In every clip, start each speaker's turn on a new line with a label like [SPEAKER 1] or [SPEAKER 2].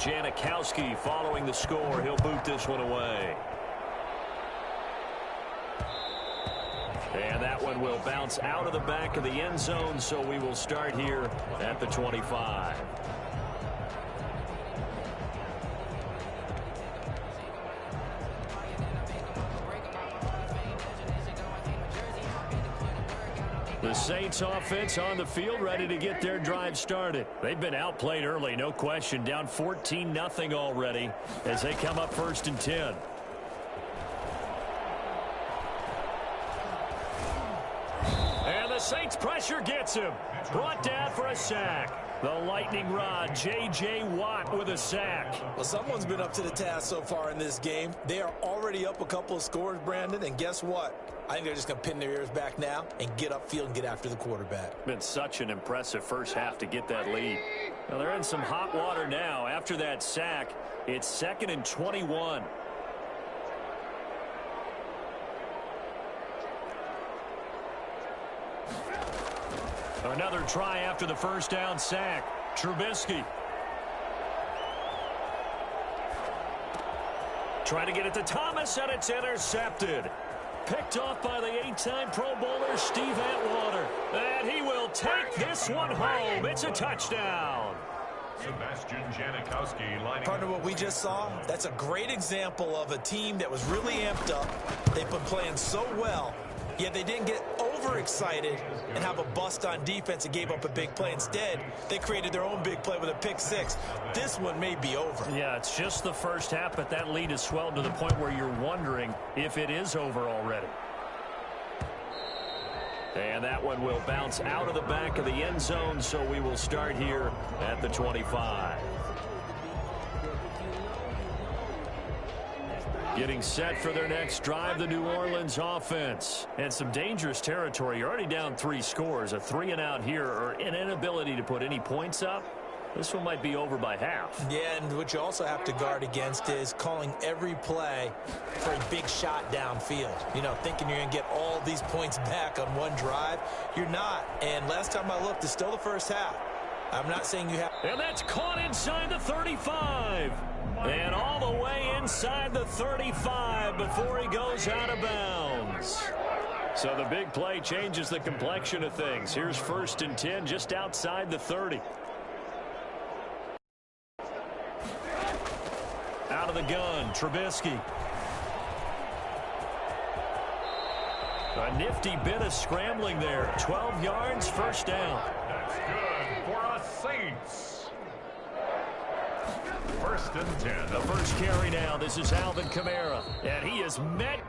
[SPEAKER 1] Janikowski following the score. He'll boot this one away. And that one will bounce out of the back of the end zone, so we will start here at the 25. The Saints offense on the field, ready to get their drive started. They've been outplayed early, no question, down 14-0 already as they come up 1st and 10. And the Saints pressure gets him. Brought down for a sack. The lightning rod, J.J. Watt with a sack.
[SPEAKER 2] Well, someone's been up to the task so far in this game. They are already up a couple of scores, Brandon, and guess what? I think they're just going to pin their ears back now and get upfield and get after the quarterback.
[SPEAKER 1] Been such an impressive first half to get that lead. Now they're in some hot water now. After that sack, it's 2nd and 21. Another try after the first down sack. Trubisky. Trying to get it to Thomas, and it's intercepted. Picked off by the 8-time Pro Bowler Steve Atwater. And he will take this one home. It's a touchdown.
[SPEAKER 3] Sebastian Janikowski lining
[SPEAKER 2] Partner, what we just saw, that's a great example of a team that was really amped up. They've been playing so well, yet they didn't get overexcited and have a bust on defense and gave up a big play. Instead, they created their own big play with a pick six. This one may be over.
[SPEAKER 1] Yeah, it's just the first half, but that lead has swelled to the point where you're wondering if it is over already. And that one will bounce out of the back of the end zone, so we will start here at the 25. Getting set for their next drive, the New Orleans offense. And some dangerous territory. You're already down 3 scores. A 3-and-out here, or an inability to put any points up. This one might be over by half.
[SPEAKER 2] Yeah, and what you also have to guard against is calling every play for a big shot downfield. You know, thinking you're going to get all these points back on one drive. You're not. And last time I looked, it's still the first half. I'm not saying you have.
[SPEAKER 1] And that's caught inside the 35. And all the way inside the 35 before he goes out of bounds. So the big play changes the complexion of things. Here's 1st and 10 just outside the 30. Out of the gun, Trubisky. A nifty bit of scrambling there. 12 yards, 1st down.
[SPEAKER 3] That's good for us Saints. 1st and 10.
[SPEAKER 1] The first carry now. This is Alvin Kamara. And he is met.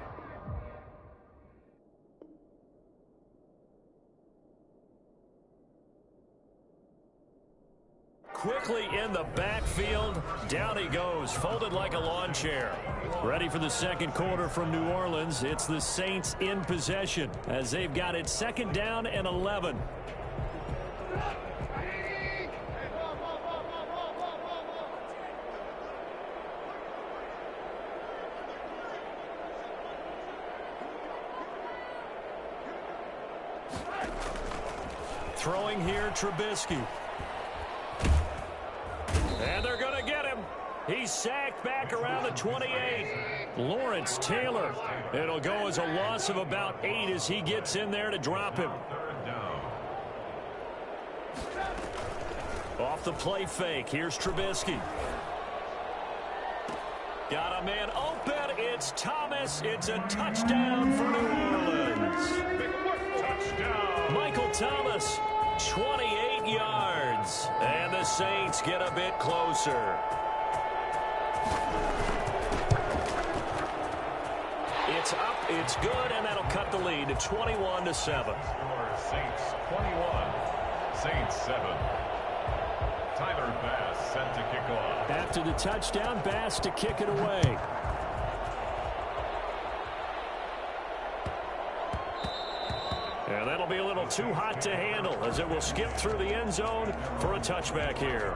[SPEAKER 1] Quickly in the backfield. Down he goes, folded like a lawn chair. Ready for the second quarter from New Orleans. It's the Saints in possession as they've got it 2nd down and 11. Throwing here, Trubisky. And they're going to get him. He's sacked back around the 28. Lawrence Taylor. It'll go as a loss of about 8 as he gets in there to drop him. Off the play fake. Here's Trubisky. Got a man open. It's Thomas. It's a touchdown for New Orleans.
[SPEAKER 3] Touchdown.
[SPEAKER 1] Michael Thomas, 28 yards. And the Saints get a bit closer. It's up, it's good, and that'll cut the lead to 21-7.
[SPEAKER 3] Saints 21, Saints 7. Tyler Bass set to kick off.
[SPEAKER 1] After the touchdown, Bass to kick it away. And that'll be a little too hot to handle as it will skip through the end zone for a touchback here.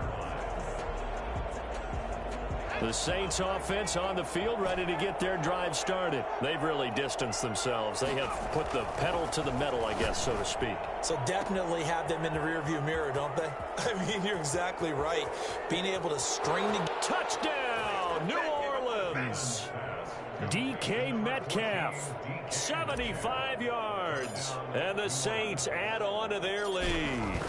[SPEAKER 1] The Saints offense on the field, ready to get their drive started. They've really distanced themselves. They have put the pedal to the metal, I guess, so to speak.
[SPEAKER 2] So definitely have them in the rearview mirror, don't they? I mean, you're exactly right. Being able to string the
[SPEAKER 1] touchdown, New Orleans. DK Metcalf, 75 yards. And the Saints add on to their lead.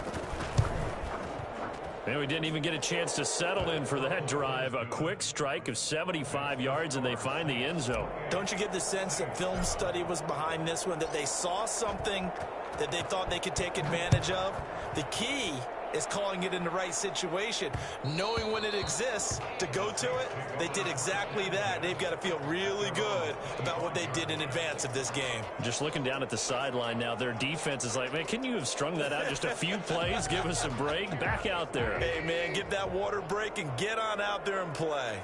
[SPEAKER 1] And we didn't even get a chance to settle in for that drive. A quick strike of 75 yards, and they find the end zone.
[SPEAKER 2] Don't you get the sense that film study was behind this one, that they saw something that they thought they could take advantage of? The key is calling it in the right situation, knowing when it exists to go to it. They did exactly that. They've got to feel really good about what they did in advance of this game.
[SPEAKER 1] Just looking down at the sideline now, their defense is like, man, can you have strung that out just a few plays? Give us a break. Back out there.
[SPEAKER 2] Hey, man, give that water break and get on out there and play.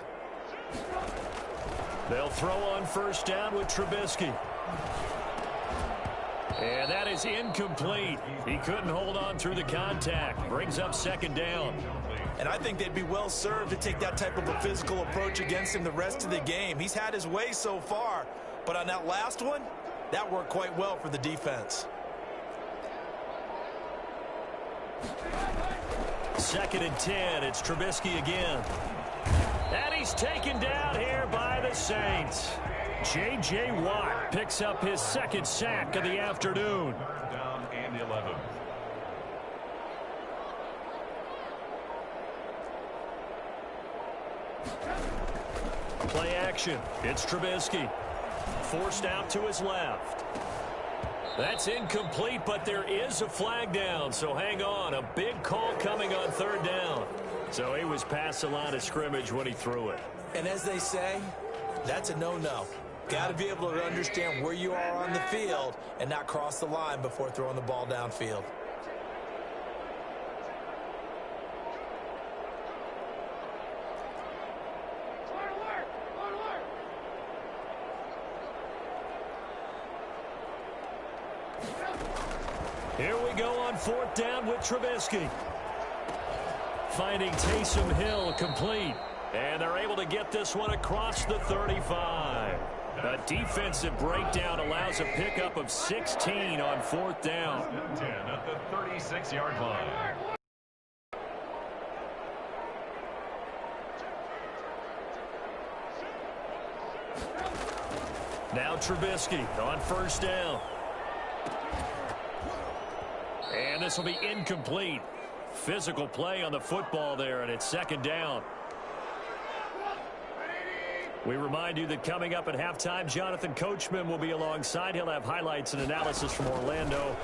[SPEAKER 1] They'll throw on first down with Trubisky. And that is incomplete. He couldn't hold on through the contact. Brings up second down.
[SPEAKER 2] And I think they'd be well served to take that type of a physical approach against him the rest of the game. He's had his way so far, but on that last one, that worked quite well for the defense.
[SPEAKER 1] Second and 10. It's Trubisky again. And he's taken down here by the Saints. J.J. Watt picks up his second sack of the afternoon.
[SPEAKER 3] Down and 11.
[SPEAKER 1] Play action. It's Trubisky. Forced out to his left. That's incomplete, but there is a flag down, so hang on. A big call coming on third down. So he was past the line of scrimmage when he threw it.
[SPEAKER 2] And as they say, that's a no-no. Got to be able to understand where you are on the field and not cross the line before throwing the ball downfield.
[SPEAKER 1] Here we go on fourth down with Trubisky. Finding Taysom Hill complete. And they're able to get this one across the 35. A defensive breakdown allows a pickup of 16 on fourth down.
[SPEAKER 3] 10 at the 36-yard line.
[SPEAKER 1] Now Trubisky on first down. And this will be incomplete. Physical play on the football there, and it's second down. We remind you that coming up at halftime, Jonathan Coachman will be alongside. He'll have highlights and analysis from Orlando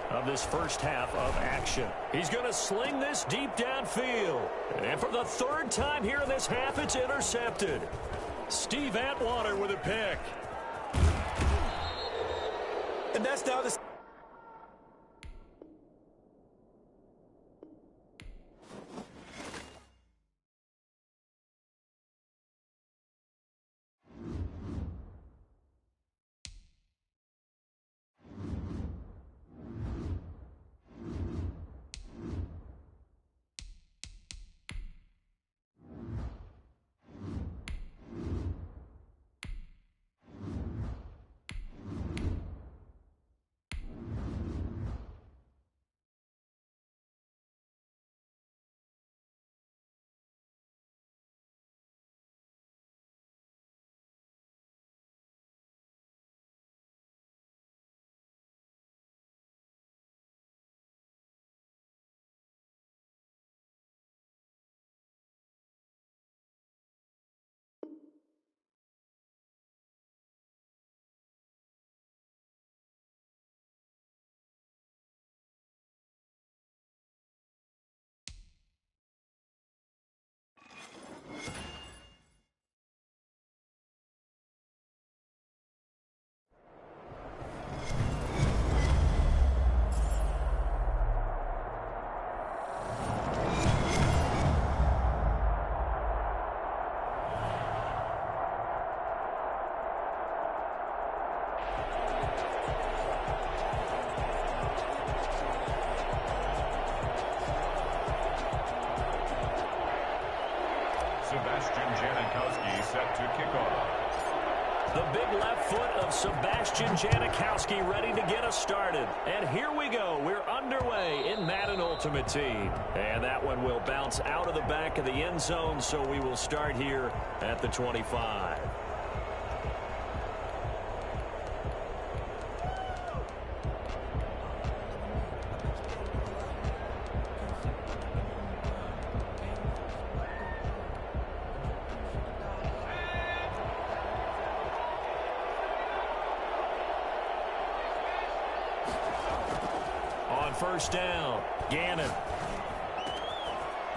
[SPEAKER 1] of this first half of action. He's going to sling this deep downfield. And for the third time here in this half, it's intercepted. Steve Atwater with a pick.
[SPEAKER 2] And that's now the...
[SPEAKER 3] Sebastian Janikowski set to kick off.
[SPEAKER 1] The big left foot of Sebastian Janikowski ready to get us started. And here we go. We're underway in Madden Ultimate Team. And that one will bounce out of the back of the end zone, so we will start here at the 25. First down, Gannon.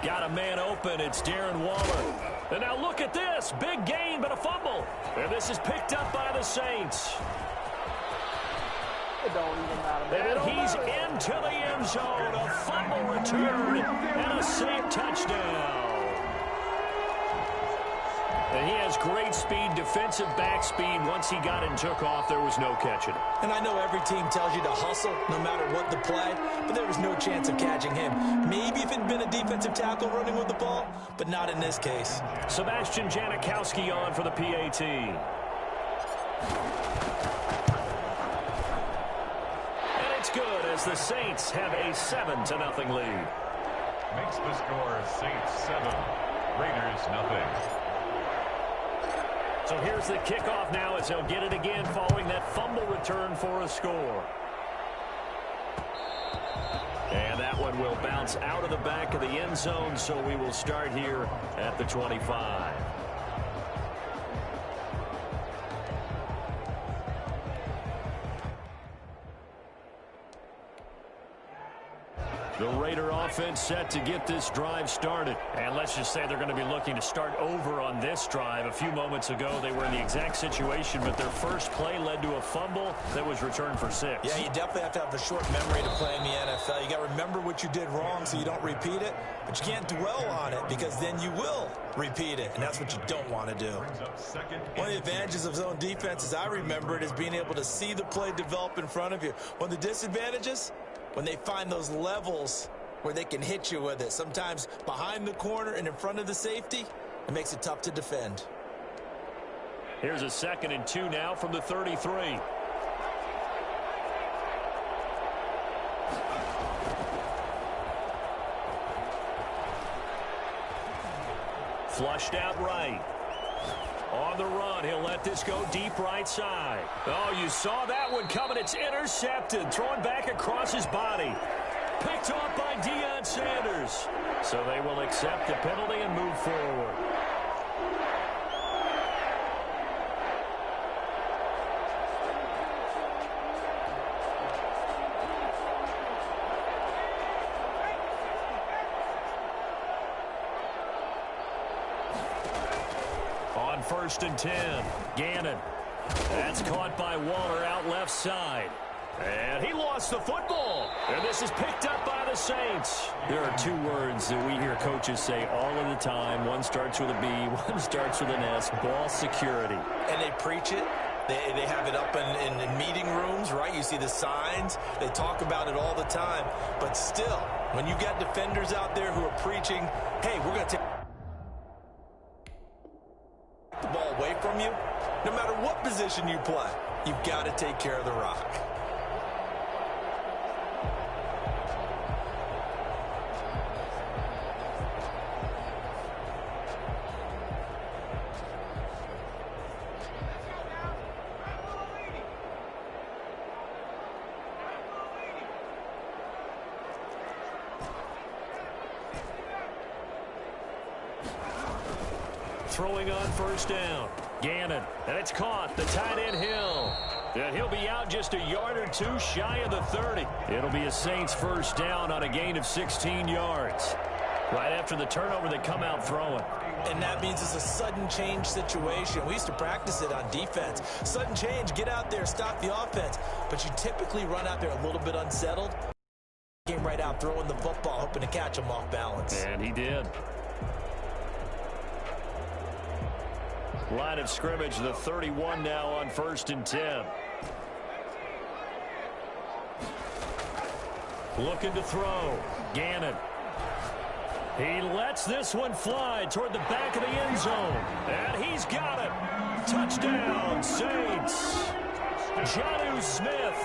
[SPEAKER 1] Got a man open. It's Darren Waller. And now look at this. Big gain, but a fumble. And this is picked up by the Saints.
[SPEAKER 4] It don't even matter.
[SPEAKER 1] And he's into the end zone. A fumble return and a safe touchdown. And he has great speed, defensive back speed. Once he got it and took off, there was no catching it.
[SPEAKER 2] And I know every team tells you to hustle no matter what the play, but there was no chance of catching him. Maybe if it had been a defensive tackle running with the ball, but not in this case.
[SPEAKER 1] Sebastian Janikowski on for the PAT. And it's good as the Saints have a 7-0 lead.
[SPEAKER 3] Makes the score Saints 7, Raiders 0.
[SPEAKER 1] So here's the kickoff now as he'll get it again following that fumble return for a score. And that one will bounce out of the back of the end zone, so we will start here at the 25. The Raider offense set to get this drive started. And let's just say they're going to be looking to start over on this drive. A few moments ago, they were in the exact situation, but their first play led to a fumble that was returned for 6.
[SPEAKER 2] Yeah, you definitely have to have a short memory to play in the NFL. You got to remember what you did wrong so you don't repeat it, but you can't dwell on it because then you will repeat it, and that's what you don't want to do. One of the advantages of zone defense, as I remember it, is being able to see the play develop in front of you. One of the disadvantages, when they find those levels where they can hit you with it, sometimes behind the corner and in front of the safety, it makes it tough to defend.
[SPEAKER 1] Here's a 2nd and 2 now from the 33. Flushed out right. On the run, he'll let this go deep right side. Oh, you saw that one coming. It's intercepted. Thrown back across his body. Picked off by Deion Sanders. So they will accept the penalty and move forward. On 1st and 10, Gannon. That's caught by Waller out left side. And he lost the football. And this is picked up by the Saints. There are 2 words that we hear coaches say all of the time. One starts with a B, one starts with an S, ball security.
[SPEAKER 2] And they preach it. They have it up in meeting rooms, right? You see the signs. They talk about it all the time. But still, when you got defenders out there who are preaching, hey, we're going to take the ball away from you, no matter what position you play, you've got to take care of the rock.
[SPEAKER 1] Throwing on 1st down. Gannon. And it's caught. The tight end Hill. And he'll be out just a yard or 2 shy of the 30. It'll be a Saints 1st down on a gain of 16 yards. Right after the turnover, they come out throwing.
[SPEAKER 2] And that means it's a sudden change situation. We used to practice it on defense. Sudden change, get out there, stop the offense. But you typically run out there a little bit unsettled. Came right out throwing the football, hoping to catch him off balance.
[SPEAKER 1] And he did. Line of scrimmage, the 31 now on 1st and 10. Looking to throw. Gannon. He lets this one fly toward the back of the end zone. And he's got it. Touchdown, Saints. Jonnu Smith,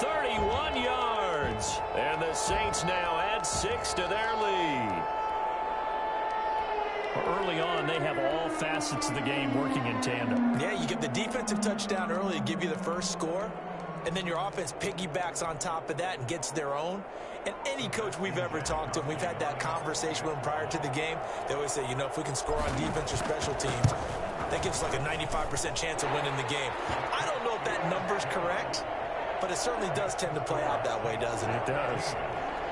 [SPEAKER 1] 31 yards. And the Saints now add 6 to their lead. Early on, they have all facets of the game working in tandem.
[SPEAKER 2] Yeah, you get the defensive touchdown early to give you the first score, and then your offense piggybacks on top of that and gets their own. And any coach we've ever talked to, and we've had that conversation with them prior to the game, they always say, you know, if we can score on defense or special teams, that gives us like a 95% chance of winning the game. I don't know if that number's correct, but it certainly does tend to play out that way, doesn't it?
[SPEAKER 1] It does.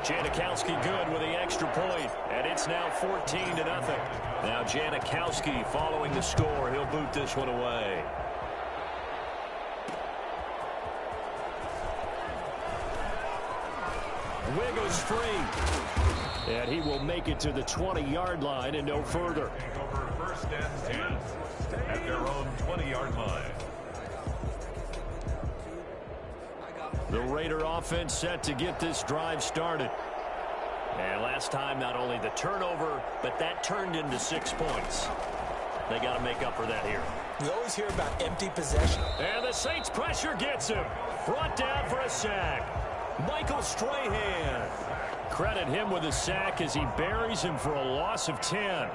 [SPEAKER 1] Janikowski good with the extra point, and it's now 14-0. Now Janikowski following the score. He'll boot this one away. Wiggles free. And he will make it to the 20-yard line and no further.
[SPEAKER 3] Over first and 10 at their own 20-yard line.
[SPEAKER 1] The Raider offense set to get this drive started. And last time, not only the turnover, but that turned into 6 points. They got to make up for that here.
[SPEAKER 2] We always hear about empty possession.
[SPEAKER 1] And the Saints pressure gets him. Brought down for a sack. Michael Strahan. Credit him with a sack as he buries him for a loss of 10.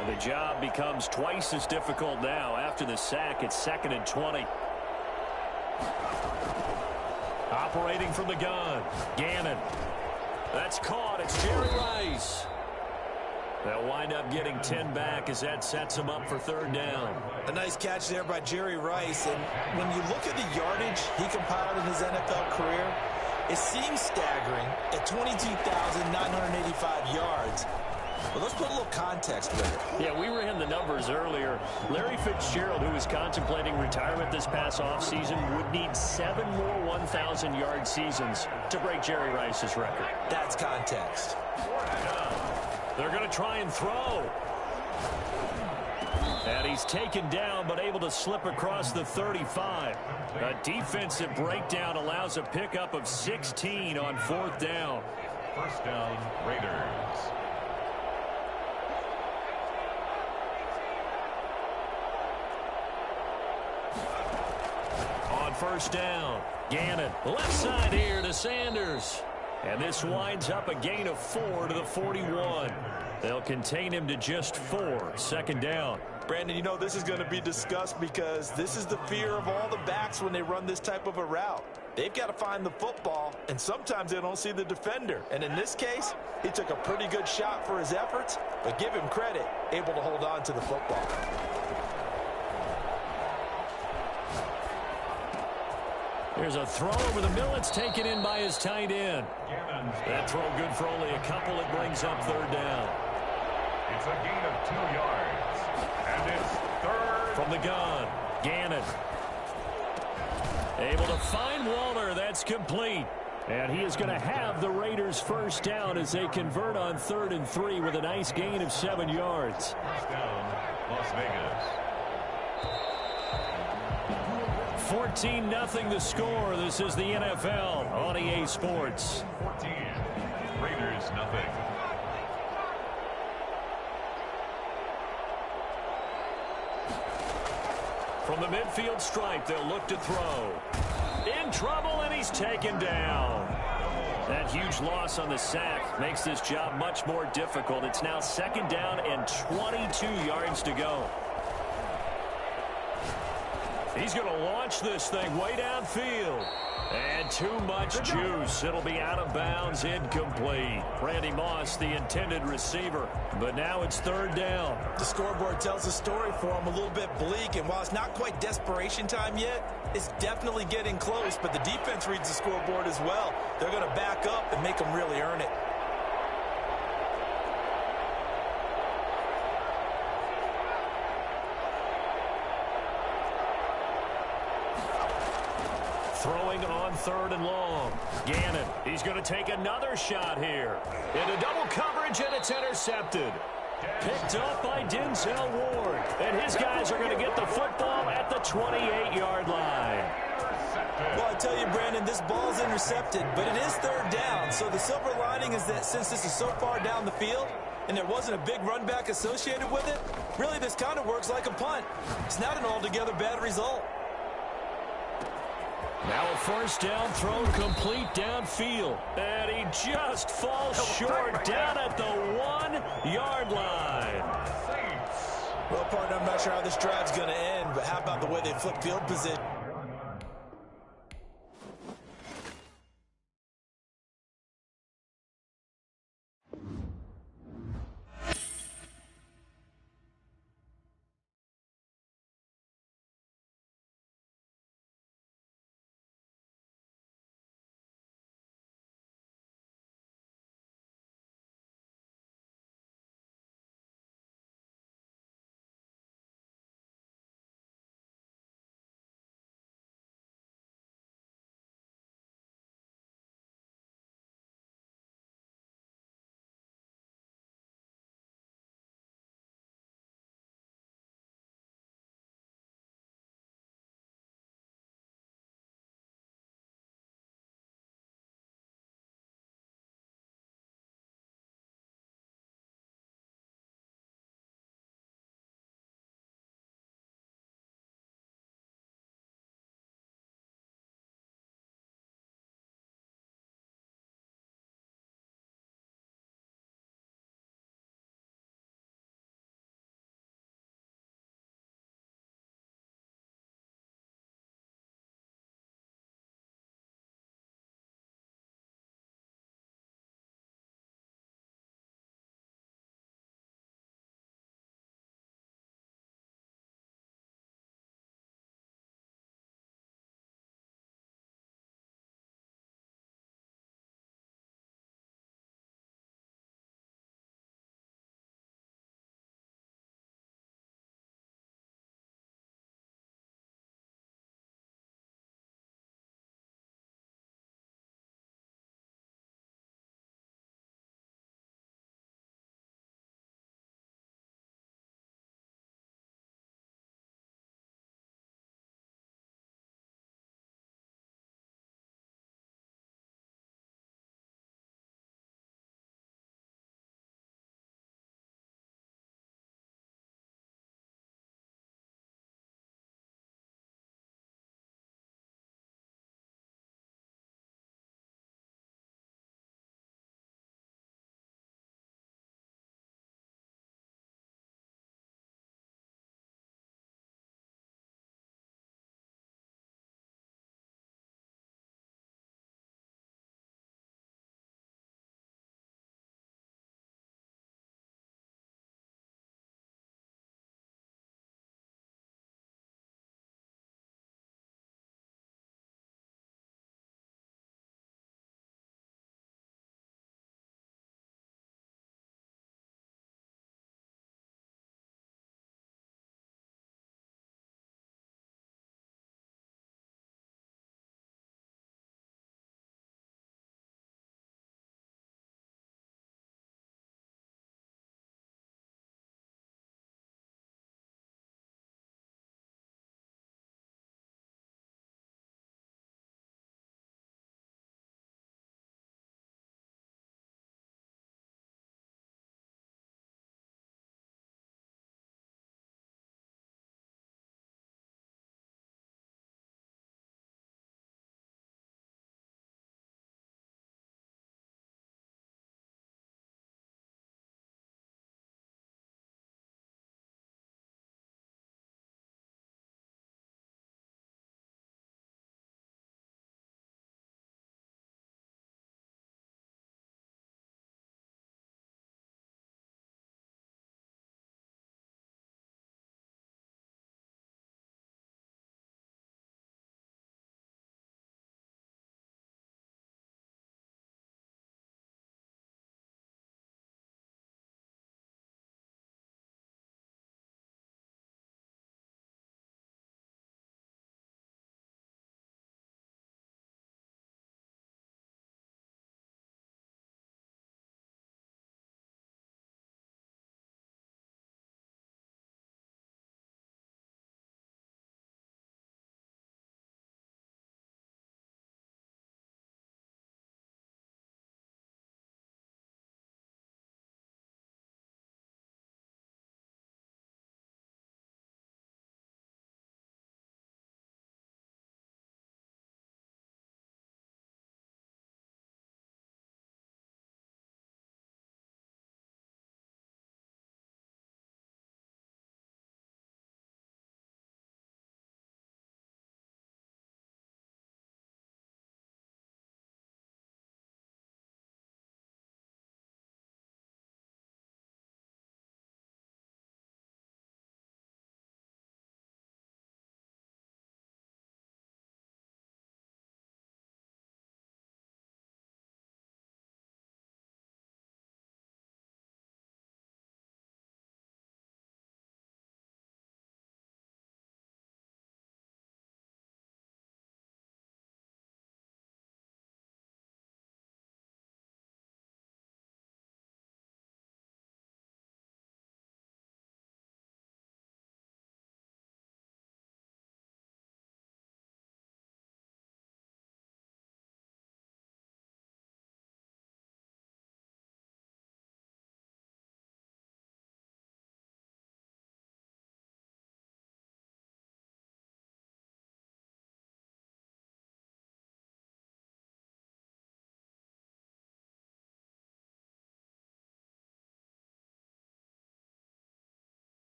[SPEAKER 1] And the job becomes twice as difficult now. After the sack, it's 2nd and 20. Operating from the gun, Gannon. That's caught. It's Jerry Rice. They'll wind up getting 10 back as that sets them up for 3rd down.
[SPEAKER 2] A nice catch there by Jerry Rice. And when you look at the yardage he compiled in his NFL career, it seems staggering at 22,985 yards. But let's put a little context with it.
[SPEAKER 1] Yeah, we ran the numbers earlier. Larry Fitzgerald, who was contemplating retirement this past offseason, would need 7 more 1,000-yard seasons to break Jerry Rice's record.
[SPEAKER 2] That's context.
[SPEAKER 1] They're going to try and throw. And he's taken down, but able to slip across the 35. A defensive breakdown allows a pickup of 16 on 4th down.
[SPEAKER 3] First down, Raiders.
[SPEAKER 1] On 1st down, Gannon. Left side here to Sanders. And this winds up a gain of 4 to the 41. They'll contain him to just 4. 2nd down.
[SPEAKER 2] Brandon, you know this is going to be discussed because this is the fear of all the backs when they run this type of a route. They've got to find the football, and sometimes they don't see the defender. And in this case, he took a pretty good shot for his efforts, but give him credit, able to hold on to the football.
[SPEAKER 1] There's a throw over the middle. It's taken in by his tight end. That throw good for only a couple. It brings up 3rd down.
[SPEAKER 3] It's a gain of 2 yards. And it's 3rd.
[SPEAKER 1] From the gun, Gannon. Able to find Waller. That's complete. And he is going to have the Raiders' 1st down as they convert on 3rd and 3 with a nice gain of 7 yards.
[SPEAKER 3] First down, Las Vegas.
[SPEAKER 1] 14-0 the score. This is the NFL on EA Sports.
[SPEAKER 3] 14. Raiders nothing.
[SPEAKER 1] From the midfield stripe, they'll look to throw. In trouble, and he's taken down. That huge loss on the sack makes this job much more difficult. It's now 2nd down and 22 yards to go. He's going to launch this thing way downfield. And too much juice. It'll be out of bounds, incomplete. Randy Moss, the intended receiver. But now it's 3rd down.
[SPEAKER 2] The scoreboard tells a story for him, a little bit bleak. And while it's not quite desperation time yet, it's definitely getting close. But the defense reads the scoreboard as well. They're going to back up and make them really earn it.
[SPEAKER 1] Throwing on 3rd and long. Gannon, he's going to take another shot here. Into double coverage, and it's intercepted. Picked up by Denzel Ward. And his guys are going to get the football at the 28-yard line.
[SPEAKER 2] Well, I tell you, Brandon, this ball's intercepted, but it is third down. So the silver lining is that since this is so far down the field and there wasn't a big run back associated with it, really this kind of works like a punt. It's not an altogether bad result.
[SPEAKER 1] Now a first down throw complete downfield. And he just falls short down at the 1-yard line.
[SPEAKER 2] Well, partner, I'm not sure how this drive's going to end, but how about the way they flip field position?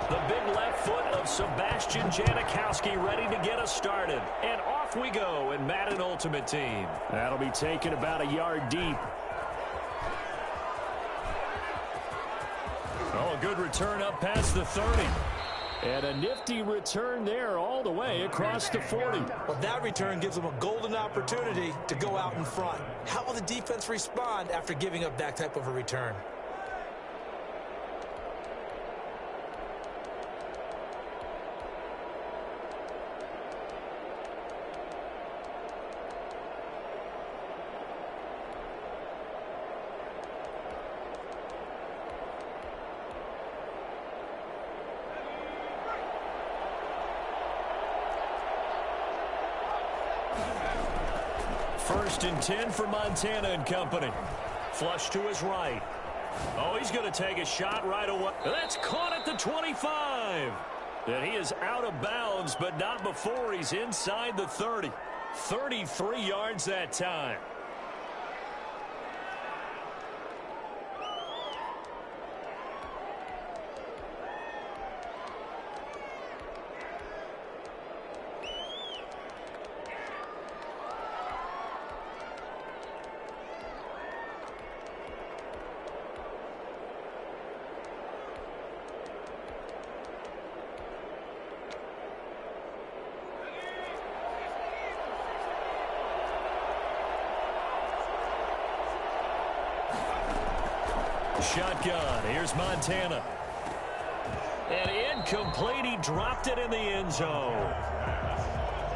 [SPEAKER 1] The big left foot of Sebastian Janikowski ready to get us started. And off we go in Madden Ultimate Team. That'll be taken about a yard deep. Oh, a good return up past the 30. And a nifty return there all the way across the 40.
[SPEAKER 2] Well, that return gives them a golden opportunity to go out in front. How will the defense respond after giving up that type of a return?
[SPEAKER 1] First and 10 for Montana and company. Flush to his right. Oh, he's going to take a shot right away. That's caught at the 25. And he is out of bounds, but not before he's inside the 30. 33 yards that time. Shotgun. Here's Montana. And incomplete. He dropped it in the end zone.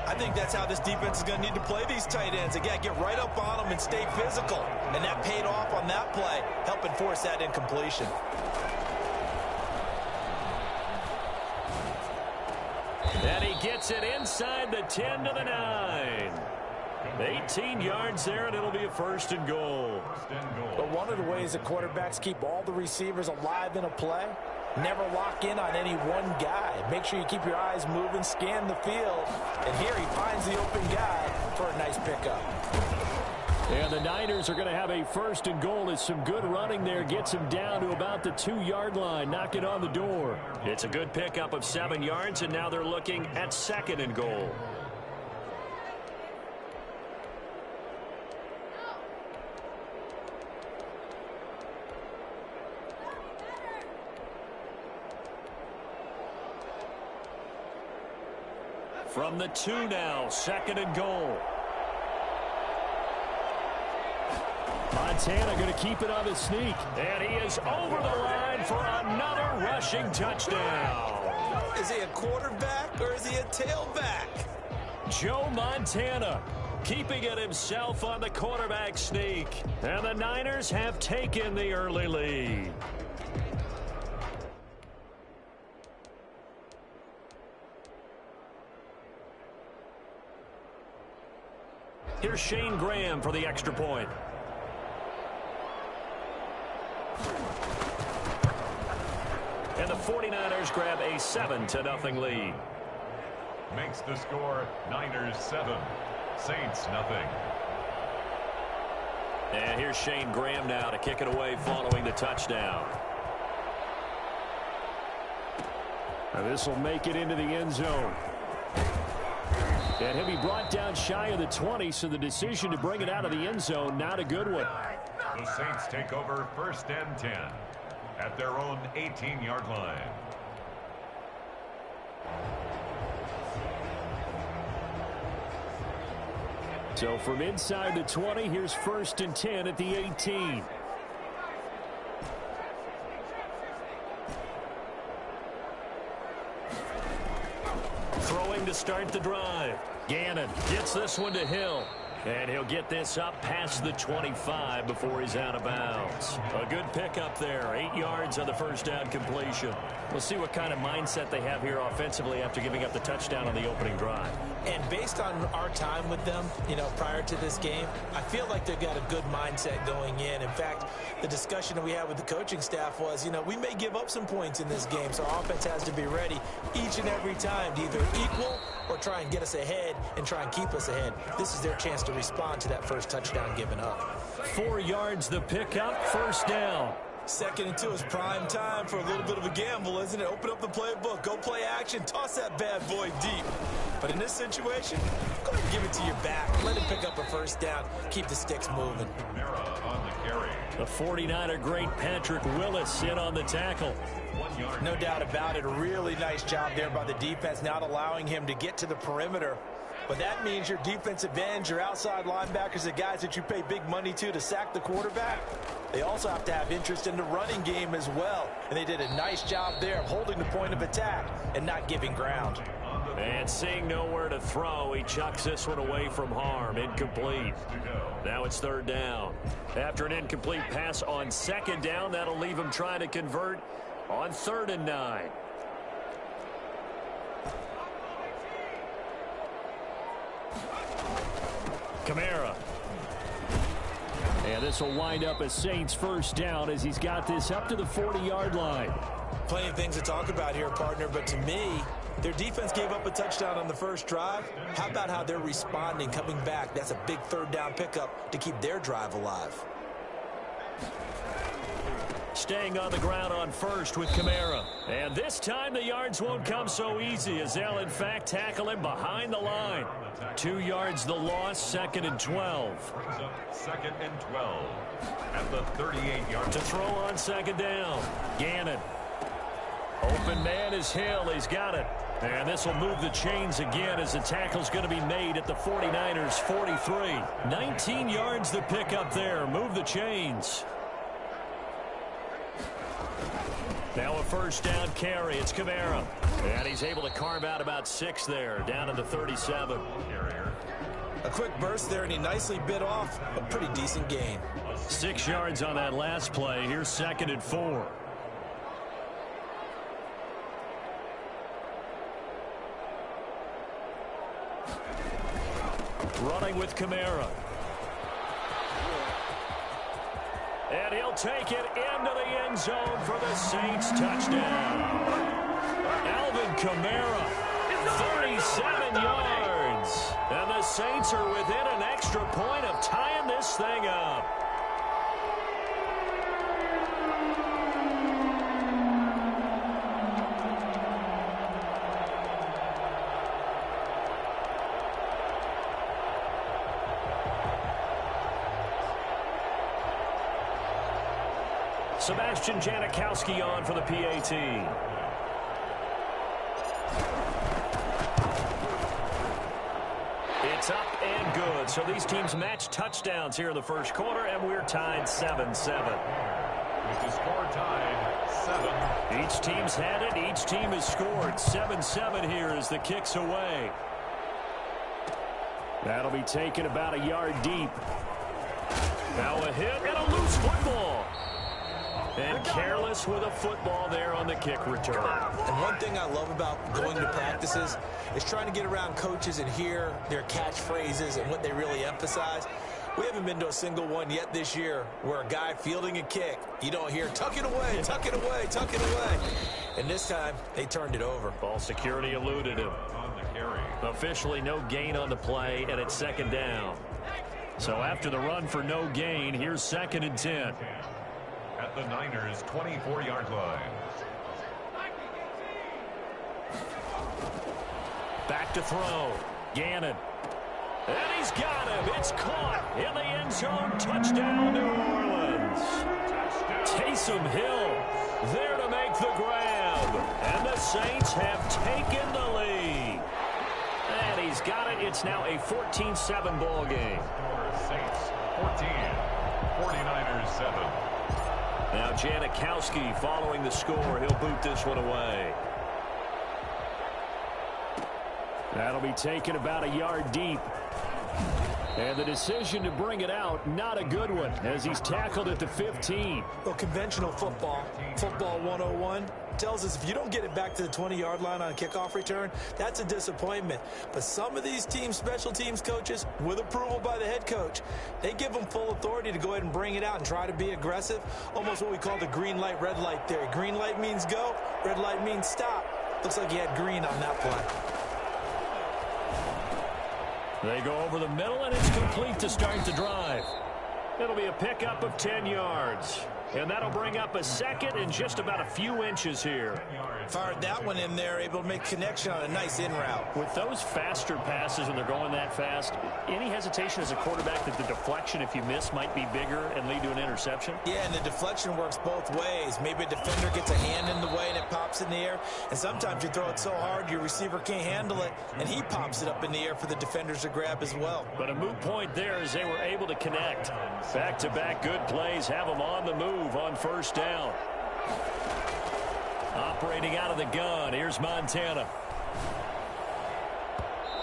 [SPEAKER 2] I think that's how this defense is going to need to play these tight ends. They got to get right up on them and stay physical. And that paid off on that play, helping force that incompletion.
[SPEAKER 1] And he gets it inside the 10 to the 9. 18 yards there, and it'll be a first and goal.
[SPEAKER 2] But one of the ways that quarterbacks keep all the receivers alive in a play, never lock in on any one guy. Make sure you keep your eyes moving, scan the field. And here he finds the open guy for a nice pickup.
[SPEAKER 1] And the Niners are going to have a first and goal as some good running there gets him down to about the 2-yard line, knocking on the door. It's a good pickup of 7 yards, and now they're looking at second and goal. From the 2 now, second and goal. Montana going to keep it on the sneak. And he is over the line for another rushing touchdown.
[SPEAKER 2] Is he a quarterback or is he a tailback?
[SPEAKER 1] Joe Montana keeping it himself on the quarterback sneak. And the Niners have taken the early lead. Here's Shane Graham for the extra point. And the 49ers grab a 7-0 lead.
[SPEAKER 3] Makes the score Niners 7, Saints nothing.
[SPEAKER 1] And here's Shane Graham now to kick it away following the touchdown. And this will make it into the end zone. And he'll be brought down shy of the 20, so the decision to bring it out of the end zone, not a good one.
[SPEAKER 3] The Saints take over first and 10 at their own 18-yard line.
[SPEAKER 1] So from inside the 20, here's first and 10 at the 18. Throwing to start the drive. Gannon gets this one to Hill. And he'll get this up past the 25 before he's out of bounds. A good pickup there. 8 yards on the first down completion. We'll see what kind of mindset they have here offensively after giving up the touchdown on the opening drive.
[SPEAKER 2] And based on our time with them, prior to this game, I feel like they've got a good mindset going in. In fact, the discussion that we had with the coaching staff was, we may give up some points in this game, so our offense has to be ready each and every time to either equal or try and get us ahead and try and keep us ahead. This is their chance to respond to that first touchdown given up.
[SPEAKER 1] 4 yards the pickup, first down.
[SPEAKER 2] 2nd and 2 is prime time for a little bit of a gamble, isn't it? Open up the playbook, go play action, toss that bad boy deep. But in this situation, go ahead and give it to your back. Let him pick up a first down. Keep the sticks moving.
[SPEAKER 3] On the carry.
[SPEAKER 1] The 49er great Patrick Willis in on the tackle.
[SPEAKER 3] 1 yard.
[SPEAKER 2] No doubt about it. A really nice job there by the defense, not allowing him to get to the perimeter. But that means your defensive ends, your outside linebackers, the guys that you pay big money to sack the quarterback, they also have to have interest in the running game as well. And they did a nice job there of holding the point of attack and not giving ground.
[SPEAKER 1] And seeing nowhere to throw, he chucks this one away from harm. Incomplete. Now it's 3rd down. After an incomplete pass on 2nd down, that'll leave him trying to convert on 3rd and 9. Kamara. And this will wind up a Saints first down as he's got this up to the 40-yard line.
[SPEAKER 2] Plenty of things to talk about here, partner, but to me, their defense gave up a touchdown on the first drive. How about how they're responding, coming back? That's a big 3rd down pickup to keep their drive alive.
[SPEAKER 1] Staying on the ground on 1st with Kamara. And this time the yards won't come so easy as they'll in fact tackle him behind the line. 2 yards the loss, 2nd and 12.
[SPEAKER 3] Brings up 2nd and 12 at the 38-yard.
[SPEAKER 1] To throw on 2nd down. Gannon. Open man is Hill. He's got it. And this will move the chains again as the tackle's going to be made at the 49ers 43. 19 yards the pick up there. Move the chains. Now a first down carry. It's Kamara. And he's able to carve out about 6 there, down to the 37.
[SPEAKER 2] A quick burst there, and he nicely bit off a pretty decent gain.
[SPEAKER 1] 6 yards on that last play. Here's 2nd and 4. Running with Kamara. And he'll take it into the end zone for the Saints touchdown. Alvin Kamara, 37 yards. And the Saints are within an extra point of tying this thing up. Sebastian Janikowski on for the PAT. It's up and good. So these teams match touchdowns here in the first quarter, and we're tied 7-7.
[SPEAKER 3] With the score tied 7.
[SPEAKER 1] Each team's had it. Each team has scored. 7-7 here as the kick's away. That'll be taken about a yard deep. Now a hit and a loose football. And careless with a football there on the kick return.
[SPEAKER 2] And one thing I love about going to practices is trying to get around coaches and hear their catchphrases and what they really emphasize. We haven't been to a single one yet this year where a guy fielding a kick, you don't hear, tuck it away, tuck it away, tuck it away. And this time, they turned it over.
[SPEAKER 1] Ball security eluded him.
[SPEAKER 3] On the carry.
[SPEAKER 1] Officially no gain on the play, and it's 2nd down. So after the run for no gain, here's 2nd and 10.
[SPEAKER 3] At the Niners' 24-yard line.
[SPEAKER 1] Back to throw. Gannon. And he's got him. It's caught in the end zone. Touchdown, New Orleans. Taysom Hill there to make the grab. And the Saints have taken the lead. And he's got it. It's now a 14-7 ball game.
[SPEAKER 3] Saints 14, 49ers 7.
[SPEAKER 1] Now Janikowski following the score. He'll boot this one away. That'll be taken about a yard deep. And the decision to bring it out, not a good one, as he's tackled at the 15.
[SPEAKER 2] Well, conventional football 101, tells us if you don't get it back to the 20-yard line on a kickoff return, that's a disappointment. But some of these teams, special teams coaches, with approval by the head coach, they give them full authority to go ahead and bring it out and try to be aggressive, almost what we call the green light, red light theory. Green light means go, red light means stop. Looks like he had green on that play.
[SPEAKER 1] They go over the middle, and it's complete to start the drive. It'll be a pickup of 10 yards. And that'll bring up a second and just about a few inches here.
[SPEAKER 2] Fired that one in there, able to make connection on a nice in route.
[SPEAKER 1] With those faster passes when they're going that fast, any hesitation as a quarterback that the deflection, if you miss, might be bigger and lead to an interception?
[SPEAKER 2] Yeah, and the deflection works both ways. Maybe a defender gets a hand in the way and it pops in the air. And sometimes you throw it so hard your receiver can't handle it, and he pops it up in the air for the defenders to grab as well.
[SPEAKER 1] But a moot point there as they were able to connect. Back-to-back good plays have them on the move on first down. Operating out of the gun, here's Montana.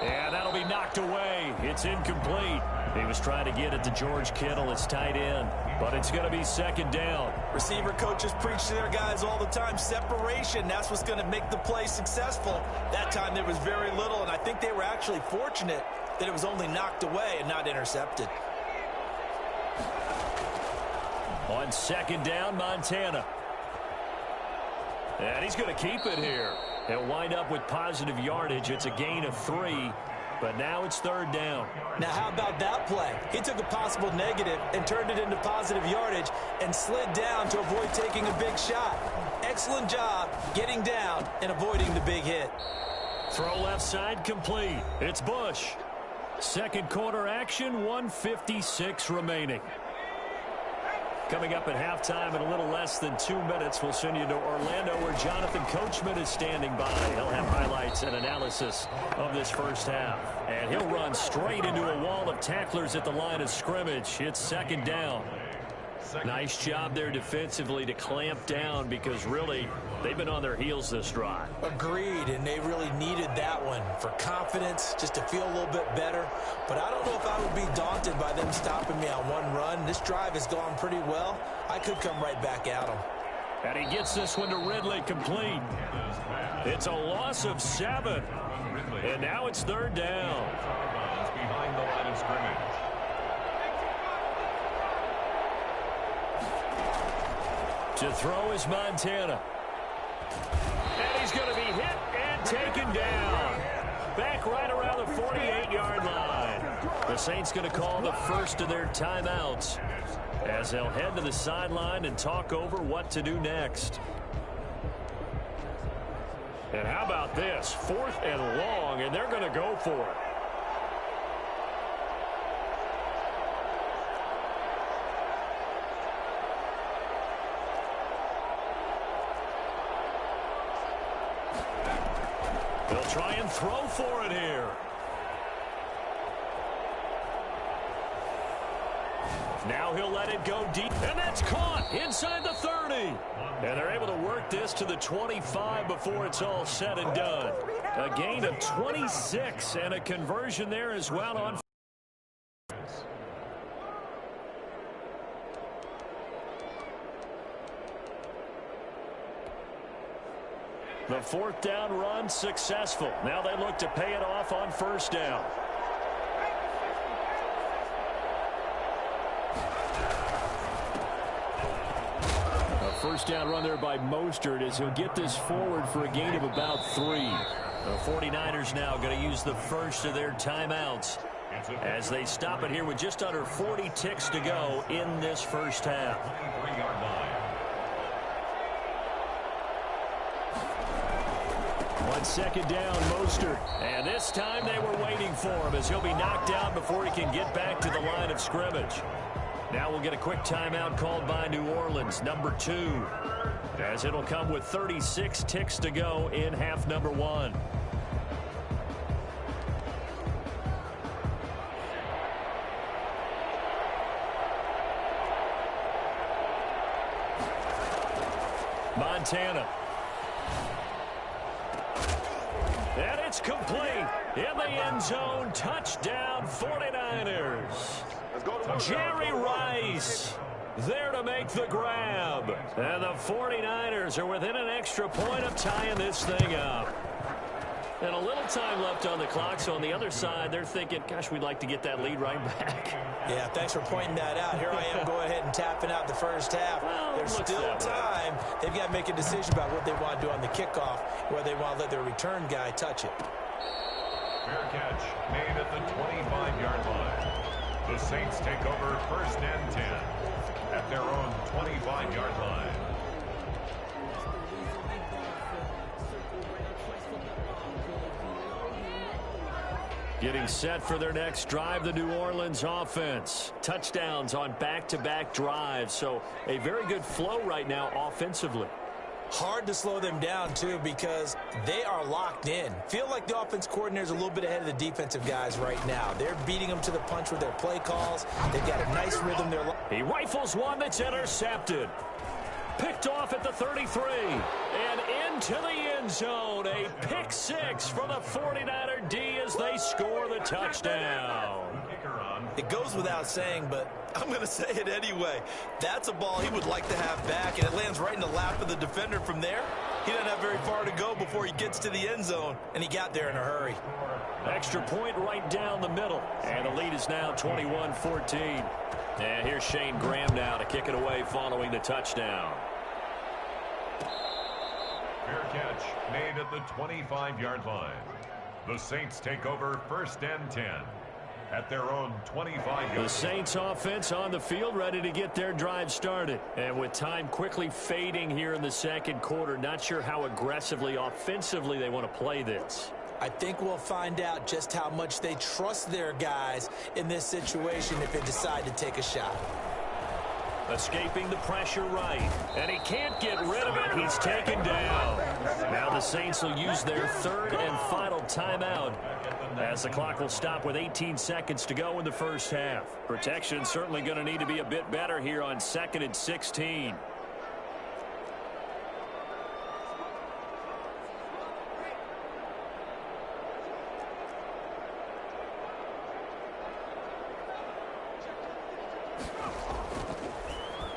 [SPEAKER 1] And that'll be knocked away. It's incomplete. He was trying to get it to George Kittle, his tight end, but it's going to be second down.
[SPEAKER 2] Receiver coaches preach to their guys all the time. Separation, that's what's going to make the play successful. That time there was very little, and I think they were actually fortunate that it was only knocked away and not intercepted.
[SPEAKER 1] On second down, Montana. And he's going to keep it here. He'll wind up with positive yardage. It's a gain of 3, but now it's third down.
[SPEAKER 2] Now, how about that play? He took a possible negative and turned it into positive yardage and slid down to avoid taking a big shot. Excellent job getting down and avoiding the big hit.
[SPEAKER 1] Throw left side complete. It's Bush. Second quarter action, 1:56 remaining. Coming up at halftime in a little less than 2 minutes, we'll send you to Orlando where Jonathan Coachman is standing by. He'll have highlights and analysis of this first half. And he'll run straight into a wall of tacklers at the line of scrimmage. It's second down. Nice job there defensively to clamp down because really they've been on their heels this drive.
[SPEAKER 2] Agreed, and they really needed that one for confidence, just to feel a little bit better. But I don't know if I would be daunted by them stopping me on one run. This drive has gone pretty well. I could come right back at them.
[SPEAKER 1] And he gets this one to Ridley complete. It's a loss of 7. And now it's third down.
[SPEAKER 3] Behind the line of scrimmage.
[SPEAKER 1] To throw is Montana. And he's going to be hit and taken down. Back right around the 48-yard line. The Saints going to call the first of their timeouts as they'll head to the sideline and talk over what to do next. And how about this? 4th and long, and they're going to go for it. They'll try and throw for it here. Now he'll let it go deep, and that's caught inside the 30. And they're able to work this to the 25 before it's all said and done. A gain of 26 and a conversion there as well on. The 4th down run successful. Now they look to pay it off on first down. A first down run there by Mostert as he'll get this forward for a gain of about 3. The 49ers now going to use the first of their timeouts as they stop it here with just under 40 ticks to go in this first half. On second down, Mostert. And this time they were waiting for him as he'll be knocked down before he can get back to the line of scrimmage. Now we'll get a quick timeout called by New Orleans, number 2, as it'll come with 36 ticks to go in half number 1. Montana. And it's complete in the end zone. Touchdown 49ers. Jerry Rice there to make the grab. And the 49ers are within an extra point of tying this thing up. And a little time left on the clock, so on the other side, they're thinking, gosh, we'd like to get that lead right back.
[SPEAKER 2] Yeah, thanks for pointing that out. Here I am going ahead and tapping out the first half.
[SPEAKER 1] Well,
[SPEAKER 2] there's still time. They've got to make a decision about what they want to do on the kickoff, whether they want to let their return guy touch it.
[SPEAKER 3] Fair catch made at the 25-yard line. The Saints take over 1st and 10 at their own 25-yard line.
[SPEAKER 1] Getting set for their next drive, the New Orleans offense. Touchdowns on back-to-back drives, so a very good flow right now offensively.
[SPEAKER 2] Hard to slow them down, too, because they are locked in. Feel like the offense coordinator is a little bit ahead of the defensive guys right now. They're beating them to the punch with their play calls. They've got a nice rhythm.
[SPEAKER 1] He rifles one that's intercepted. Picked off at the 33 and into the end zone. A pick six for the 49er D as they score the touchdown.
[SPEAKER 2] It goes without saying, but I'm going to say it anyway. That's a ball he would like to have back, and it lands right in the lap of the defender from there. He doesn't have very far to go before he gets to the end zone, and he got there in a hurry.
[SPEAKER 1] Extra point right down the middle, and the lead is now 21-14. And here's Shane Graham now to kick it away following the touchdown.
[SPEAKER 3] Fair catch made at the 25-yard line. The Saints take over 1st and 10 at their own 25-yard line.
[SPEAKER 1] The Saints offense on the field ready to get their drive started. And with time quickly fading here in the second quarter, not sure how aggressively, offensively they want to play this.
[SPEAKER 2] I think we'll find out just how much they trust their guys in this situation if they decide to take a shot.
[SPEAKER 1] Escaping the pressure right, and he can't get rid of it. He's taken down. Now the Saints will use their third and final timeout as the clock will stop with 18 seconds to go in the first half. Protection certainly going to need to be a bit better here on 2nd and 16.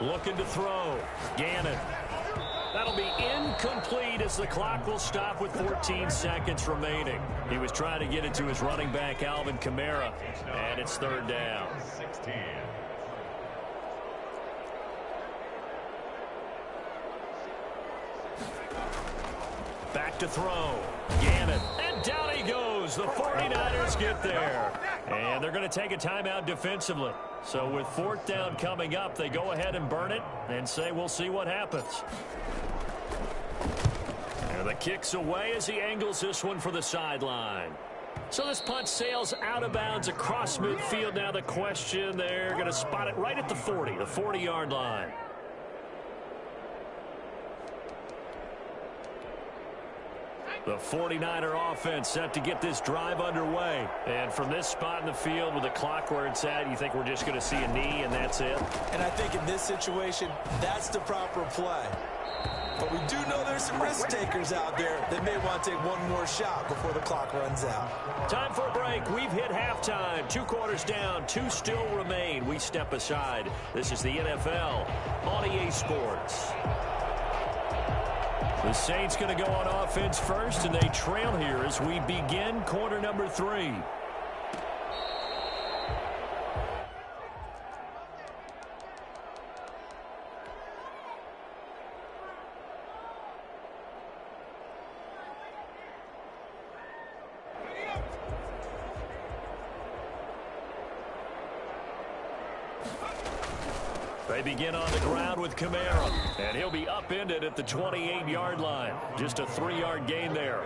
[SPEAKER 1] Looking to throw. Gannon. That'll be incomplete as the clock will stop with 14 seconds remaining. He was trying to get it to his running back, Alvin Kamara, and it's 3rd down.
[SPEAKER 3] 16.
[SPEAKER 1] Back to throw. Gannon. And down he goes. The 49ers get there. And they're going to take a timeout defensively. So with 4th down coming up, they go ahead and burn it and say we'll see what happens. And the kick's away as he angles this one for the sideline. So this punt sails out of bounds across midfield. Now the question, they're going to spot it right at the 40, the 40-yard line. The 49er offense set to get this drive underway. And from this spot in the field with the clock where it's at, you think we're just going to see a knee and that's it?
[SPEAKER 2] And I think in this situation, that's the proper play. But we do know there's some risk takers out there that may want to take one more shot before the clock runs out.
[SPEAKER 1] Time for a break. We've hit halftime. 2 quarters down. 2 still remain. We step aside. This is the NFL on EA Sports. The Saints going to go on offense first, and they trail here as we begin quarter number 3. They begin on the ground with Kamara, and he'll be upended at the 28-yard line. Just a 3-yard gain there.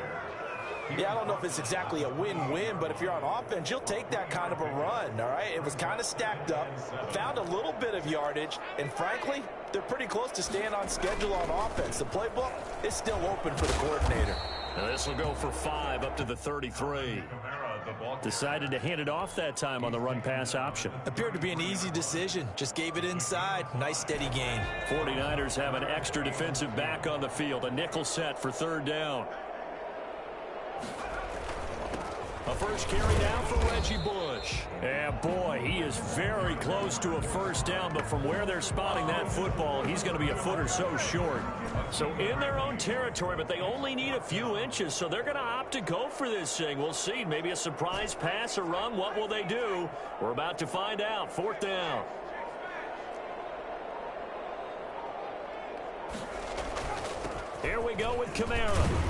[SPEAKER 2] Yeah, I don't know if it's exactly a win-win, but if you're on offense, you'll take that kind of a run, all right? It was kind of stacked up, found a little bit of yardage, and frankly, they're pretty close to staying on schedule on offense. The playbook is still open for the coordinator.
[SPEAKER 1] Now this will go for 5 up to the 33. Decided to hand it off that time on the run-pass option.
[SPEAKER 2] Appeared to be an easy decision. Just gave it inside. Nice steady gain.
[SPEAKER 1] 49ers have an extra defensive back on the field. A nickel set for 3rd down. A first carry now for Reggie Bush. And boy, he is very close to a first down, but from where they're spotting that football, he's going to be a foot or so short. So in their own territory, but they only need a few inches, so they're going to opt to go for this thing. We'll see. Maybe a surprise pass or run. What will they do? We're about to find out. 4th down. Here we go with Kamara.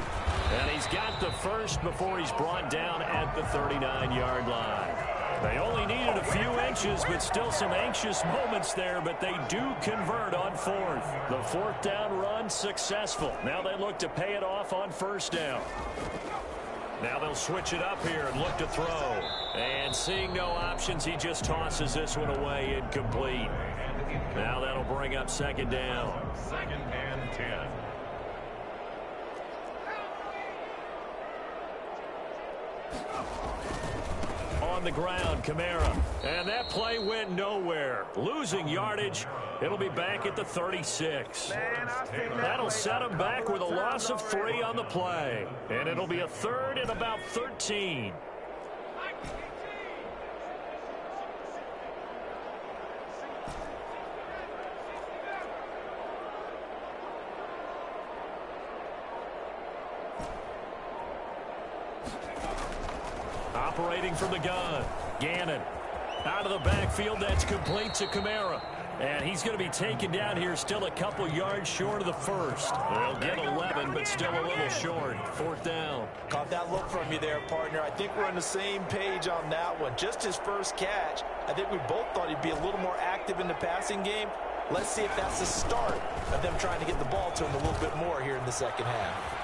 [SPEAKER 1] And he's got the first before he's brought down at the 39-yard line. They only needed a few inches, but still some anxious moments there, but they do convert on fourth. The fourth down run successful. Now they look to pay it off on first down. Now they'll switch it up here and look to throw. And seeing no options, he just tosses this one away, incomplete. Now that'll bring up second down.
[SPEAKER 3] 2nd and 10.
[SPEAKER 1] On the ground, Kamara. And that play went nowhere. Losing yardage. It'll be back at the 36. That'll set him back with a loss of 3 on the play. And it'll be a third and about 13. Operating from the gun, Gannon. Out of the backfield, that's complete to Kamara. And he's going to be taken down here, still a couple yards short of the first. They'll get 11, but still a little short. Fourth down.
[SPEAKER 2] Caught that look from you there, partner. I think we're on the same page on that one. Just his first catch, I think we both thought he'd be a little more active in the passing game. Let's see if that's the start of them trying to get the ball to him a little bit more here in the second half.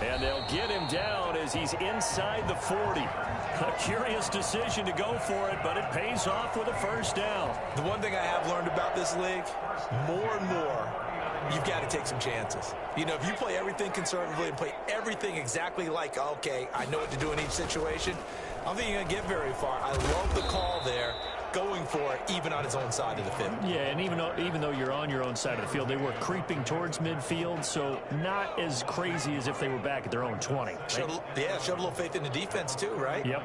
[SPEAKER 1] And they'll get him down as he's inside the 40. A curious decision to go for it, but it pays off with a first down.
[SPEAKER 2] The one thing I have learned about this league, more and more, you've got to take some chances. You know, if you play everything conservatively and play everything exactly like, okay, I know what to do in each situation, I don't think you're going to get very far. I love the call there, going for it, even on his own side of the field.
[SPEAKER 1] Yeah, and even though you're on your own side of the field, they were creeping towards midfield, so not as crazy as if they were back at their own 20. Right?
[SPEAKER 2] Showed a little faith in the defense too, right?
[SPEAKER 1] Yep.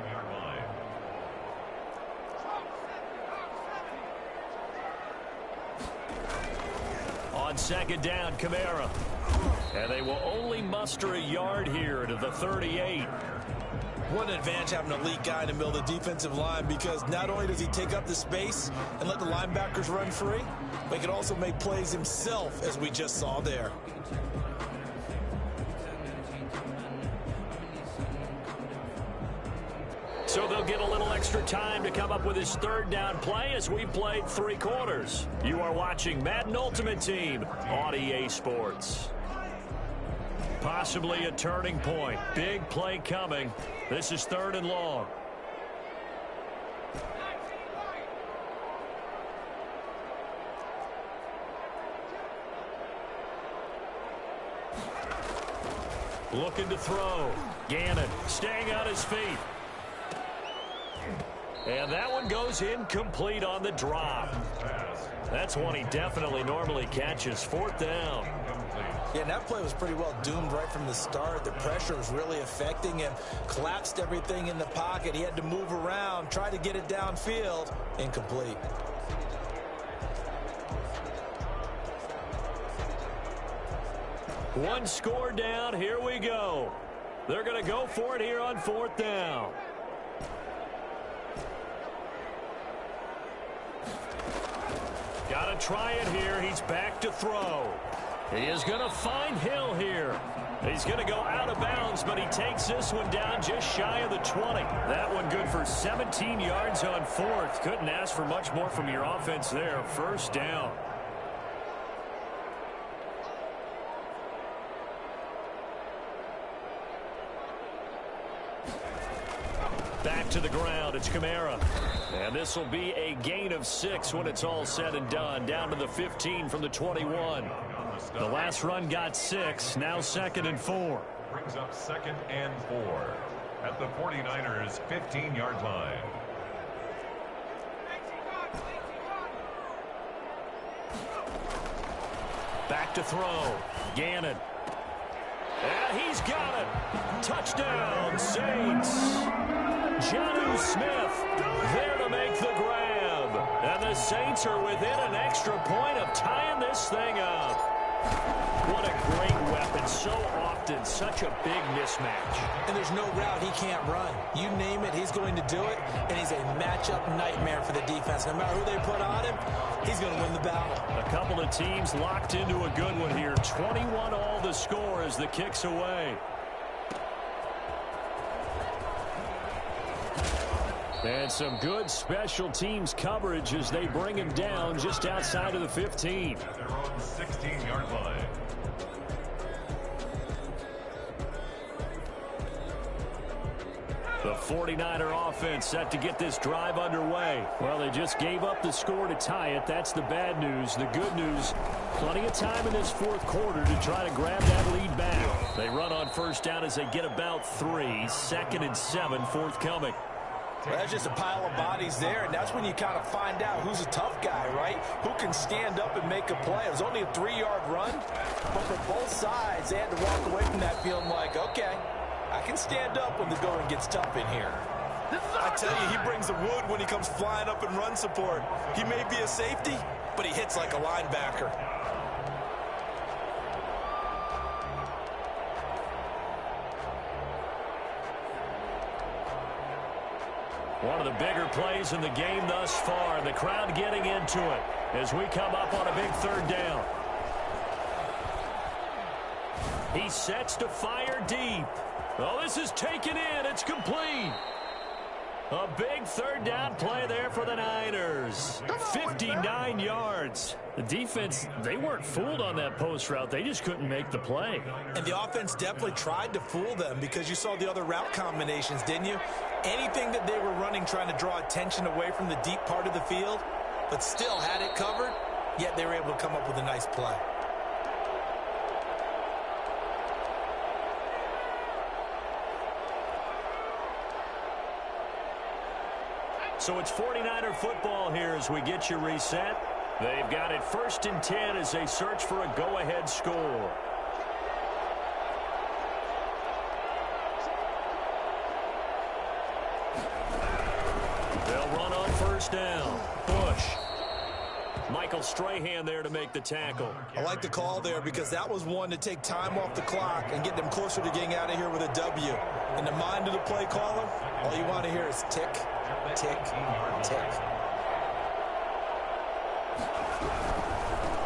[SPEAKER 1] On second down, Kamara. And they will only muster a yard here to the 38.
[SPEAKER 2] What an advantage having an elite guy in the middle of the defensive line, because not only does he take up the space and let the linebackers run free, but he can also make plays himself, as we just saw there.
[SPEAKER 1] So they'll get a little extra time to come up with his third down play as we played 3 quarters. You are watching Madden Ultimate Team on EA Sports. Possibly a turning point. Big play coming. This is 3rd and long. Looking to throw. Gannon staying on his feet. And that one goes incomplete on the drop. That's one he definitely normally catches. 4th down.
[SPEAKER 2] Yeah, and that play was pretty well doomed right from the start. The pressure was really affecting him. Collapsed everything in the pocket. He had to move around, try to get it downfield. Incomplete.
[SPEAKER 1] One score down. Here we go. They're going to go for it here on 4th down. Got to try it here. He's back to throw. He is going to find Hill here. He's going to go out of bounds, but he takes this one down just shy of the 20. That one good for 17 yards on 4th. Couldn't ask for much more from your offense there. First down. Back to the ground. It's Kamara. And this will be a gain of 6 when it's all said and done. Down to the 15 from the 21. The last run got 6. Now 2nd and 4.
[SPEAKER 3] Brings up 2nd and 4 at the 49ers' 15-yard line.
[SPEAKER 1] Back to throw. Gannon. And he's got it. Touchdown, Saints. Jonnu Smith there to make the grab. And the Saints are within an extra point of tying this thing up. What a great weapon. So often, such a big mismatch.
[SPEAKER 2] And there's no route he can't run. You name it, he's going to do it. And he's a matchup nightmare for the defense. No matter who they put on him, he's going to win the battle.
[SPEAKER 1] A couple of teams locked into a good one here. 21 all the score as the kick's away. And some good special teams coverage as they bring him down just outside of the 15.
[SPEAKER 3] At their own 16-yard line.
[SPEAKER 1] The 49er offense set to get this drive underway. Well, they just gave up the score to tie it. That's the bad news. The good news, plenty of time in this fourth quarter to try to grab that lead back. They run on first down as they get about 3. 2nd and 7 forthcoming.
[SPEAKER 2] Well, that's just a pile of bodies there, and that's when you kind of find out who's a tough guy, right? Who can stand up and make a play. It was only a 3-yard run, but for both sides, they had to walk away from that feeling like, okay, I can stand up when the going gets tough in here. I tell you, he brings the wood when he comes flying up in run support. He may be a safety, but he hits like a linebacker.
[SPEAKER 1] One of the bigger plays in the game thus far. The crowd getting into it as we come up on a big 3rd down. He sets to fire deep. Oh, this is taken in. It's complete. A big 3rd down play there for the Niners. 59 yards. The defense, they weren't fooled on that post route. They just couldn't make the play.
[SPEAKER 2] And the offense definitely tried to fool them because you saw the other route combinations, didn't you? Anything that they were running trying to draw attention away from the deep part of the field, but still had it covered, yet they were able to come up with a nice play.
[SPEAKER 1] So it's 49er football here as we get you reset. They've got it 1st and 10 as they search for a go-ahead score. They'll run on 1st down. Bush. Michael Strahan there to make the tackle.
[SPEAKER 2] I like the call there because that was one to take time off the clock and get them closer to getting out of here with a W. In the mind of the play caller, all you want to hear is tick, tick, tick.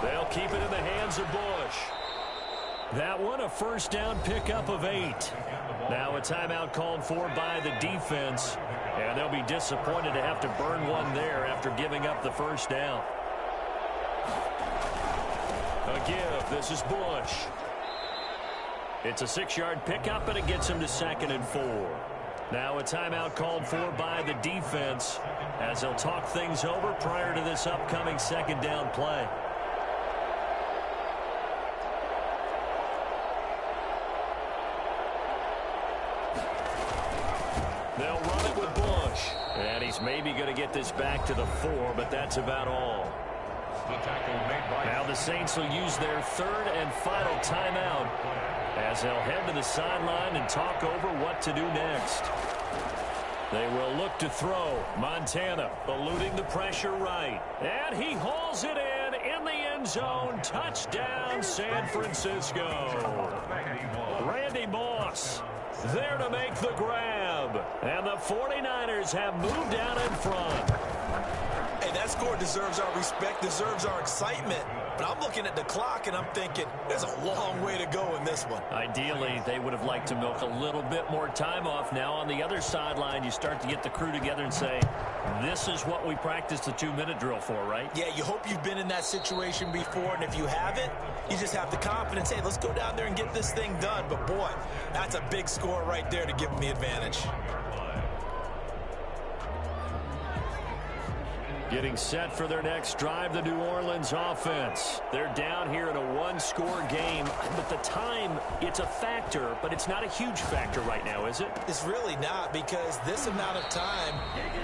[SPEAKER 1] They'll keep it in the hands of Bush. That one a 1st down pickup of 8. Now a timeout called for by the defense, and they'll be disappointed to have to burn one there after giving up the 1st down. A give. This is Bush. It's a 6-yard pickup, and it gets him to 2nd and 4. Now a timeout called for by the defense as they'll talk things over prior to this upcoming 2nd down play. They'll run it with Bush. And he's maybe going to get this back to the 4, but that's about all. Now the Saints will use their 3rd and final timeout as they'll head to the sideline and talk over what to do next. They will look to throw. Montana eluding the pressure right. And he hauls it in the end zone. Touchdown, San Francisco. Randy Moss there to make the grab. And the 49ers have moved out in front.
[SPEAKER 2] Hey, that score deserves our respect, deserves our excitement. But I'm looking at the clock, and I'm thinking there's a long way to go in this one.
[SPEAKER 1] Ideally, they would have liked to milk a little bit more time off. Now, on the other sideline, you start to get the crew together and say, this is what we practiced the 2-minute drill for, right?
[SPEAKER 2] Yeah, you hope you've been in that situation before, and if you haven't, you just have the confidence, hey, let's go down there and get this thing done. But, boy, that's a big score right there to give them the advantage.
[SPEAKER 1] Getting set for their next drive, the New Orleans offense. They're down here in a 1-score game, but the time, it's a factor, but it's not a huge factor right now, is it?
[SPEAKER 2] It's really not, because this amount of time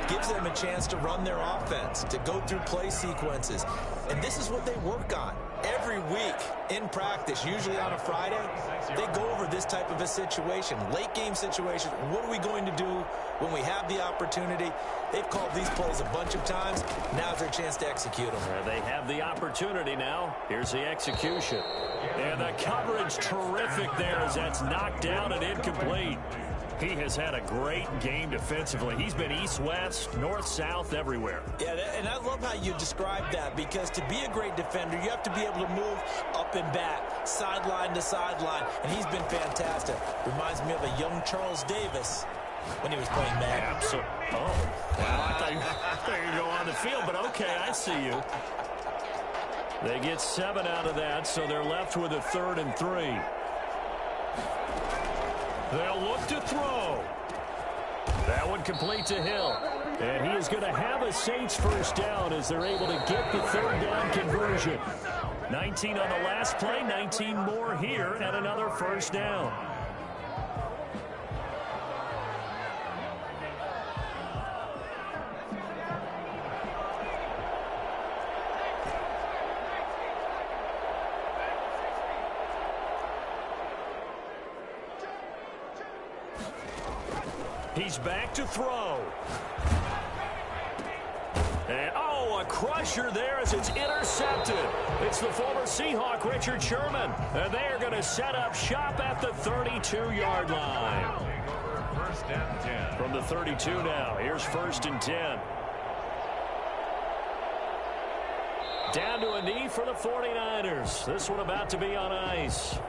[SPEAKER 2] gives them a chance to run their offense, to go through play sequences. And this is what they work on every week in practice, usually on a Friday. They go over this type of a situation, late game situation. What are we going to do when we have the opportunity? They've called these plays a bunch of times. Now's their chance to execute them.
[SPEAKER 1] They have the opportunity now. Here's the execution. And the coverage terrific there as that's knocked down and incomplete. He has had a great game defensively. He's been east-west, north-south, everywhere.
[SPEAKER 2] Yeah, and I love how you described that, because to be a great defender, you have to be able to move up and back, sideline to sideline, and he's been fantastic. Reminds me of a young Charles Davis when he was playing Madden.
[SPEAKER 1] Absolutely. Oh, wow. I thought you were going to go on the field, but okay, I see you. They get 7 out of that, so they're left with a 3rd and 3. They'll look to throw. That one complete to Hill. And he is going to have a Saints first down as they're able to get the 3rd down conversion. 19 on the last play, 19 more here, and another first down. He's back to throw. And, oh, a crusher there as it's intercepted. It's the former Seahawk, Richard Sherman. And they are going to set up shop at the 32-yard line.
[SPEAKER 3] First and 10.
[SPEAKER 1] From the 32 now, here's 1st and 10. Down to a knee for the 49ers. This one about to be on ice.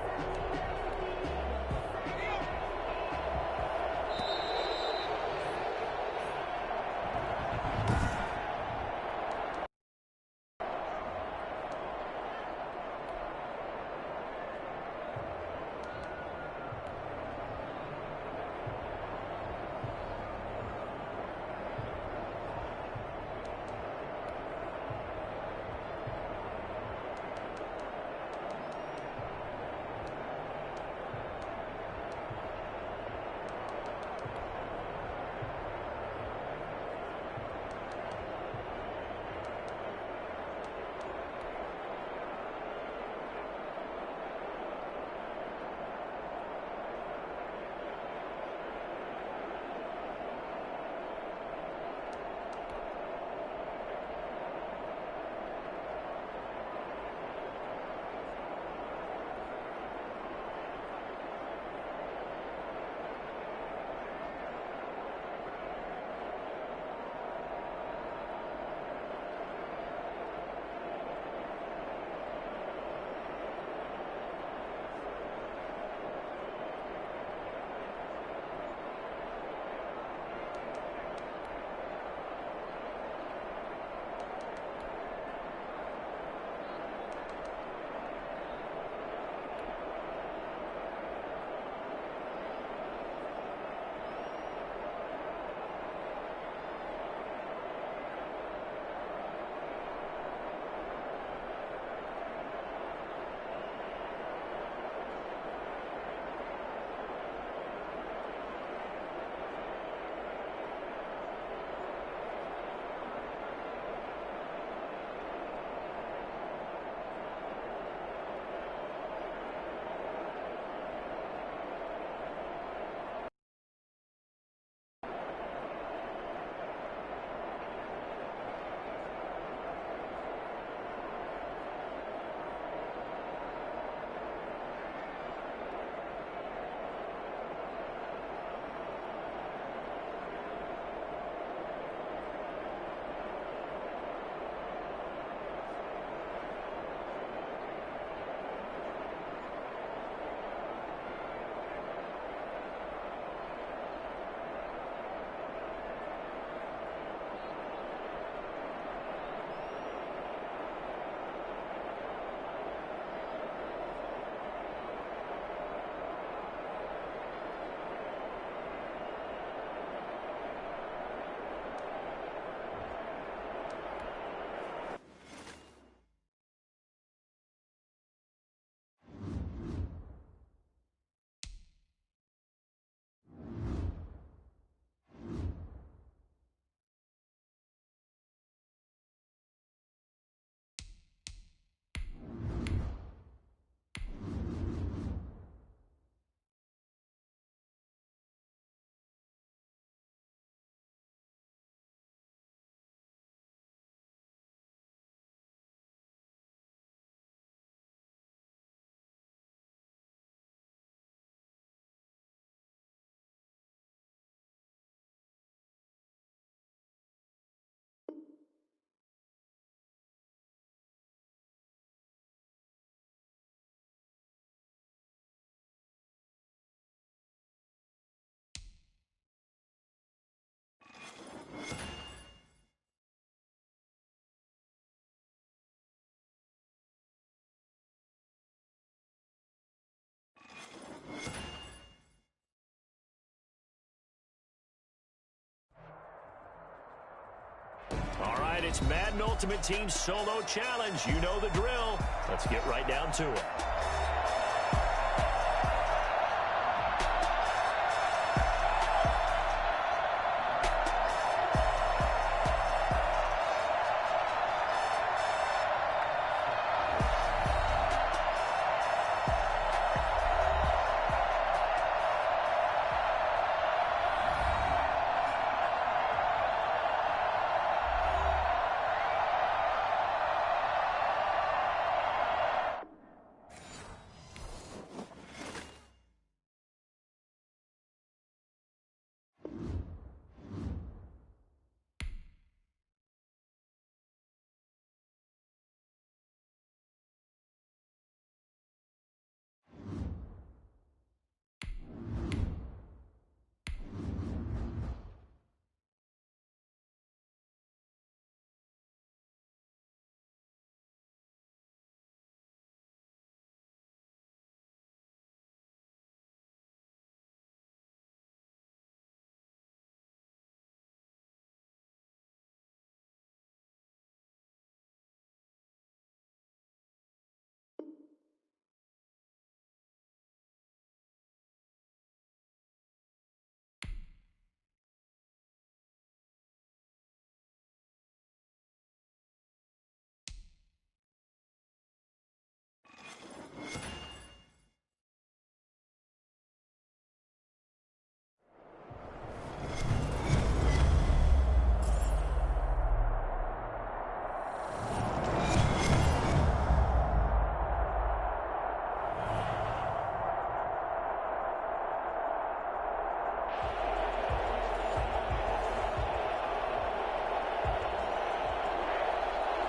[SPEAKER 1] right, it's Madden Ultimate Team Solo Challenge. You know the drill. Let's get right down to it.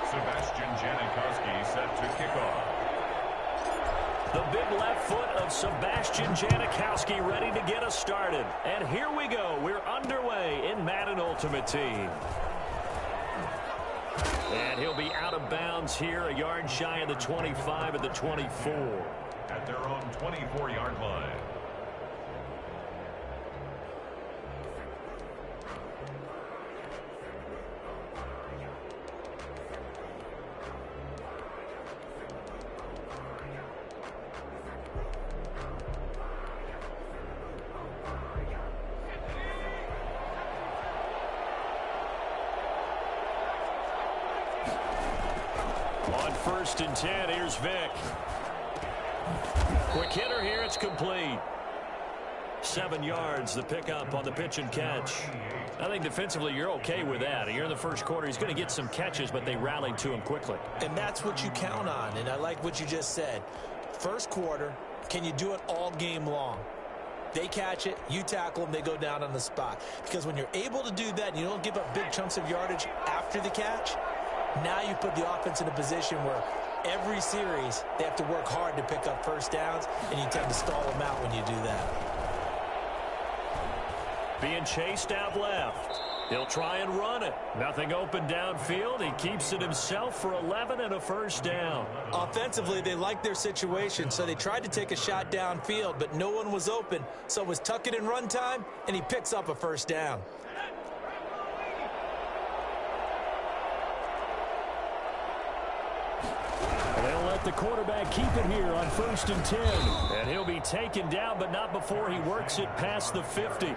[SPEAKER 3] Sebastian Janikowski set to kick off.
[SPEAKER 1] The big left foot of Sebastian Janikowski ready to get us started. And here we go. We're underway in Madden Ultimate Team. And he'll be out of bounds here, a yard shy of the 25 at the 24.
[SPEAKER 3] At their own 24-yard line.
[SPEAKER 1] On 1st and 10, here's Vick. Quick hitter here, it's complete. 7 yards, the pickup on the pitch and catch. I think defensively you're okay with that. You're in the first quarter. He's going to get some catches, but they rallied to him quickly.
[SPEAKER 2] And that's what you count on, and I like what you just said. First quarter, can you do it all game long? They catch it, you tackle them, they go down on the spot. Because when you're able to do that and you don't give up big chunks of yardage after the catch, now you put the offense in a position where every series they have to work hard to pick up first downs, and you tend to stall them out when you do that.
[SPEAKER 1] Being chased out left. He'll try and run it. Nothing open downfield. He keeps it himself for 11 and a first down.
[SPEAKER 2] Offensively, they liked their situation, so they tried to take a shot downfield, but no one was open. So it was tuck it in run time, and he picks up a first down.
[SPEAKER 1] They'll let the quarterback keep it here on 1st and 10. And he'll be taken down, but not before he works it past the 50.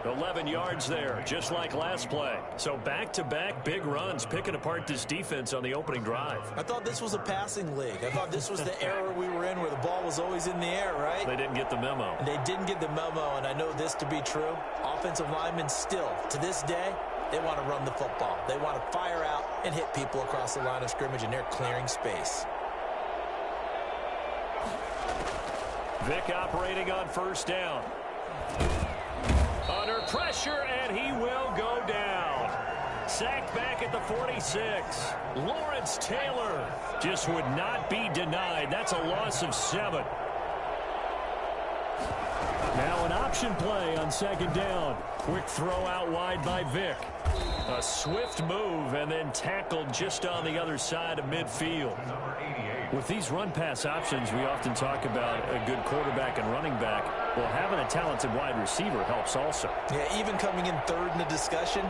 [SPEAKER 1] 11 yards there, just like last play. So back-to-back big runs, picking apart this defense on the opening drive.
[SPEAKER 2] I thought this was a passing league. I thought this was the era we were in where the ball was always in the air, right?
[SPEAKER 1] They didn't get the memo.
[SPEAKER 2] And they didn't get the memo, and I know this to be true. Offensive linemen still, to this day, they want to run the football. They want to fire out and hit people across the line of scrimmage, and they're clearing space.
[SPEAKER 1] Vick operating on 1st down. Under pressure, and he will go down. Sacked back at the 46. Lawrence Taylor just would not be denied. That's a loss of 7. Now an option play on 2nd down. Quick throw out wide by Vick. A swift move and then tackled just on the other side of midfield. With these run-pass options, we often talk about a good quarterback and running back. Well, having a talented wide receiver helps also.
[SPEAKER 2] Yeah, even coming in third in the discussion,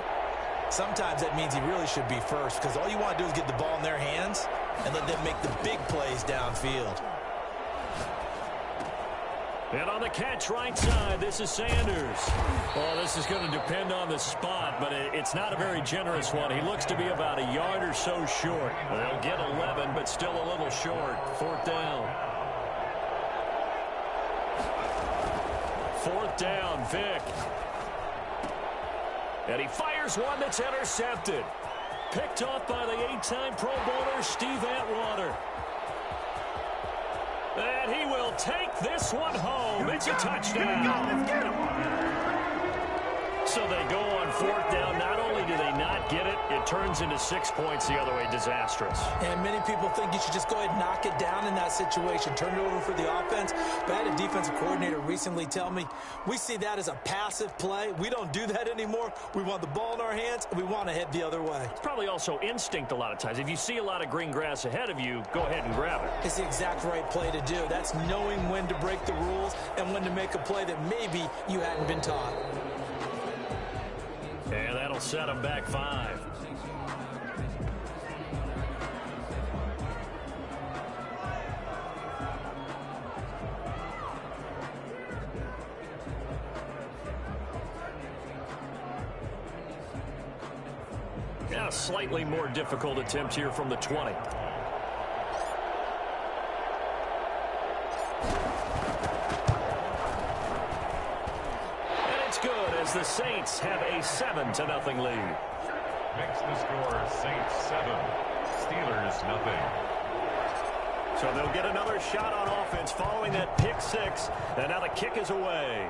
[SPEAKER 2] Sometimes that means he really should be first because all you want to do is get the ball in their hands and let them make the big plays downfield.
[SPEAKER 1] And on the catch right side, this is Sanders. Well, this is going to depend on the spot, but it's not a very generous one. He looks to be about a yard or so short. They'll get 11, but still a little short. 4th down. 4th down, Vick. And he fires one that's intercepted. Picked off by the 8-time Pro Bowler, Steve Atwater. And he will take this one home. It's a touchdown. So they go on 4th down. Not only do they not get it, it turns into 6 points the other way. Disastrous.
[SPEAKER 2] And many people think you should just go ahead and knock it down in that situation. Turn it over for the offense. But I had a defensive coordinator recently tell me, we see that as a passive play. We don't do that anymore. We want the ball in our hands, and we want to head the other way.
[SPEAKER 1] It's probably also instinct a lot of times. If you see a lot of green grass ahead of you, go ahead and grab it.
[SPEAKER 2] It's the exact right play to do. That's knowing when to break the rules and when to make a play that maybe you hadn't been taught.
[SPEAKER 1] And that'll set them back 5. Yeah, a slightly more difficult attempt here from the 20. As the Saints have a 7-0 lead.
[SPEAKER 3] Makes the score Saints 7, Steelers nothing.
[SPEAKER 1] So they'll get another shot on offense following that pick 6. And now the kick is away.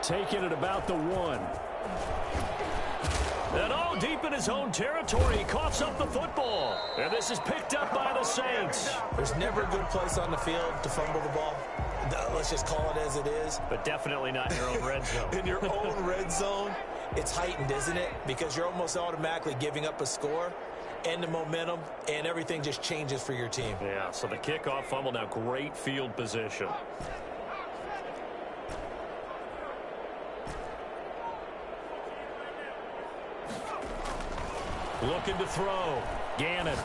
[SPEAKER 1] Taken at about the 1. And all deep in his own territory, he coughs up the football. And this is picked up by the Saints.
[SPEAKER 2] There's never a good place on the field to fumble the ball. Let's just call it as it is.
[SPEAKER 1] But definitely not in your own red zone.
[SPEAKER 2] In your own red zone, it's heightened, isn't it? Because you're almost automatically giving up a score and the momentum, and everything just changes for your team.
[SPEAKER 1] Yeah, so the kickoff fumble, now great field position. Looking to throw. Gannon.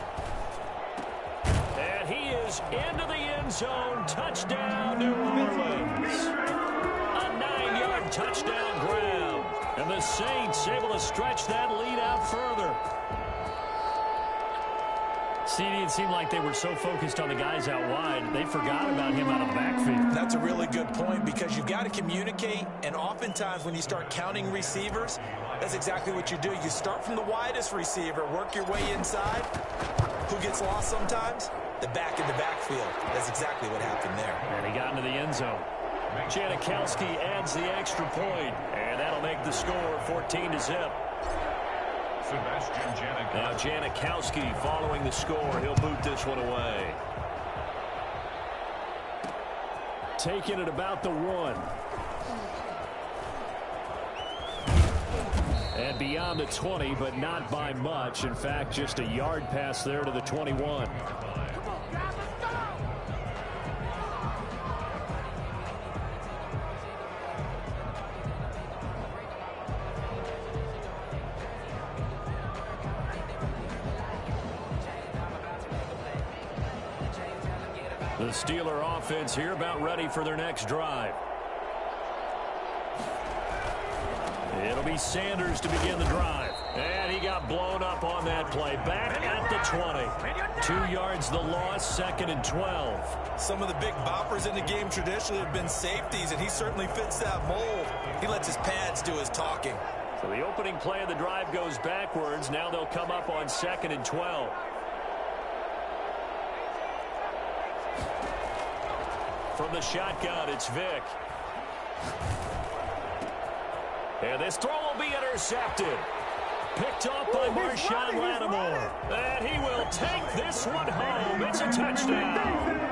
[SPEAKER 1] And he is into the end zone. Touchdown, New Orleans. A 9-yard touchdown grab. And the Saints able to stretch that lead out further. CD, it seemed like they were so focused on the guys out wide, they forgot about him out of the backfield.
[SPEAKER 2] That's a really good point because you've got to communicate, and oftentimes when you start counting receivers, that's exactly what you do. You start from the widest receiver, work your way inside. Who gets lost sometimes? The back in the backfield. That's exactly what happened there.
[SPEAKER 1] And he got into the end zone. Janikowski adds the extra point, and that'll make the score 14-0.
[SPEAKER 3] Sebastian Janikowski.
[SPEAKER 1] Now Janikowski following the score. He'll boot this one away. Taken at about the 1. And beyond the 20, but not by much. In fact, just a yard pass there to the 21. The Steeler offense here about ready for their next drive. It'll be Sanders to begin the drive. And he got blown up on that play. Back at the 20. 2 yards the loss, 2nd and 12.
[SPEAKER 2] Some of the big boppers in the game traditionally have been safeties, and he certainly fits that mold. He lets his pads do his talking.
[SPEAKER 1] So the opening play of the drive goes backwards. Now they'll come up on 2nd and 12. From the shotgun, it's Vick. And this throw will be intercepted. Picked off by Marshawn Lattimore. And he will take this one home. It's a touchdown.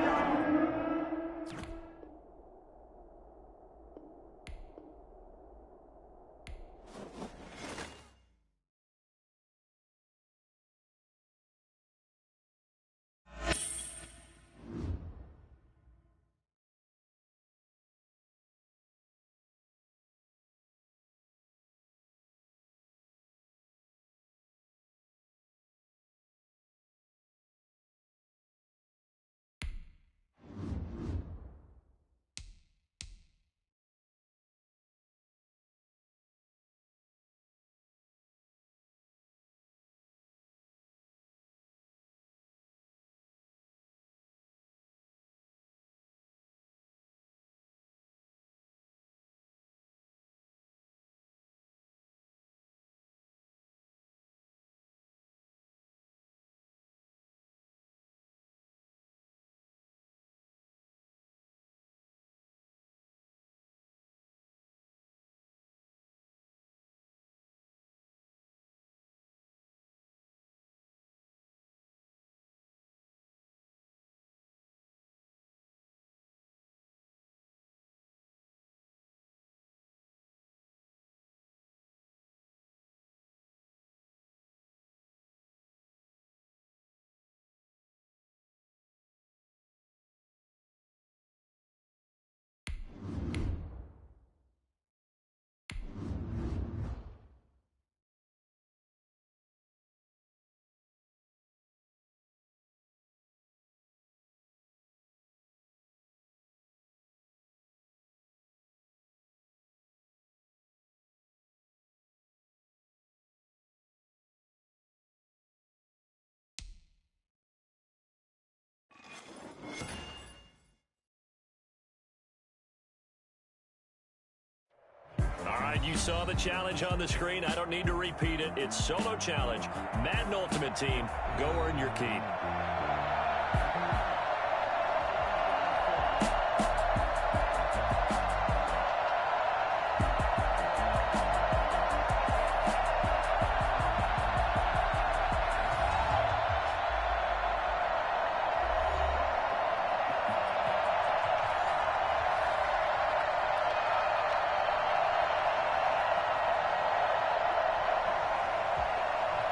[SPEAKER 1] You saw the challenge on the screen. I don't need to repeat it. It's solo challenge. Madden Ultimate Team, go earn your keep.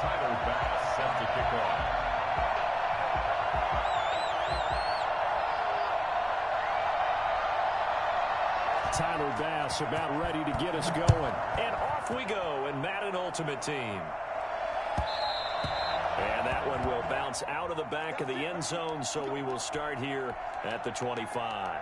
[SPEAKER 3] Tyler Bass set to kick off.
[SPEAKER 1] Tyler Bass about ready to get us going. And off we go in Madden Ultimate Team. And that one will bounce out of the back of the end zone, so we will start here at the 25.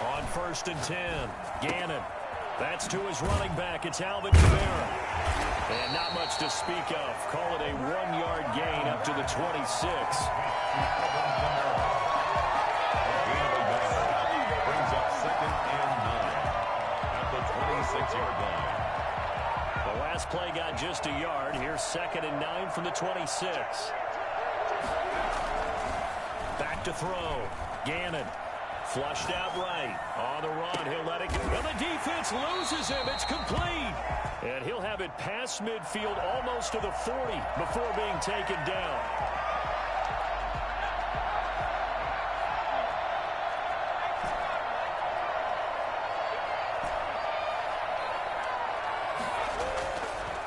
[SPEAKER 1] On 1st and 10, Gannon. That's to his running back. It's Alvin Kamara. And not much to speak of. Call it a 1-yard gain up to the 26.
[SPEAKER 3] Brings up 2nd and 9 at the 26-yard line.
[SPEAKER 1] The last play got just a yard. Here's 2nd and 9 from the 26. Back to throw. Gannon. Flushed out right. On the run, he'll let it go. And the defense loses him. It's complete. And he'll have it past midfield almost to the 40 before being taken down.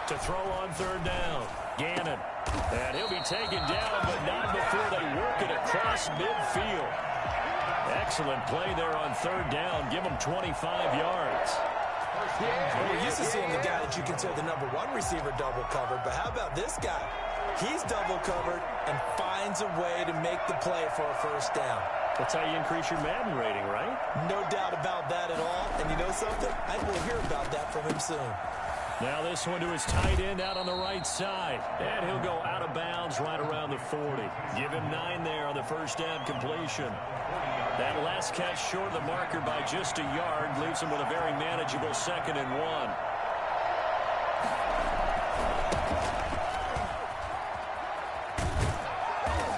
[SPEAKER 1] To throw on 3rd down. Gannon. And he'll be taken down, but not before they work it across midfield. Excellent play there on 3rd down. Give him 25 yards.
[SPEAKER 2] Well, we're used to seeing the guy that you consider the #1 receiver double covered, but how about this guy? He's double covered and finds a way to make the play for a 1st down.
[SPEAKER 1] That's how you increase your Madden rating, right?
[SPEAKER 2] No doubt about that at all. And you know something? I will hear about that from him soon.
[SPEAKER 1] Now this one to his tight end out on the right side. And he'll go out of bounds right around the 40. Give him 9 there on the 1st down completion. That last catch short of the marker by just a yard leaves him with a very manageable 2nd and 1.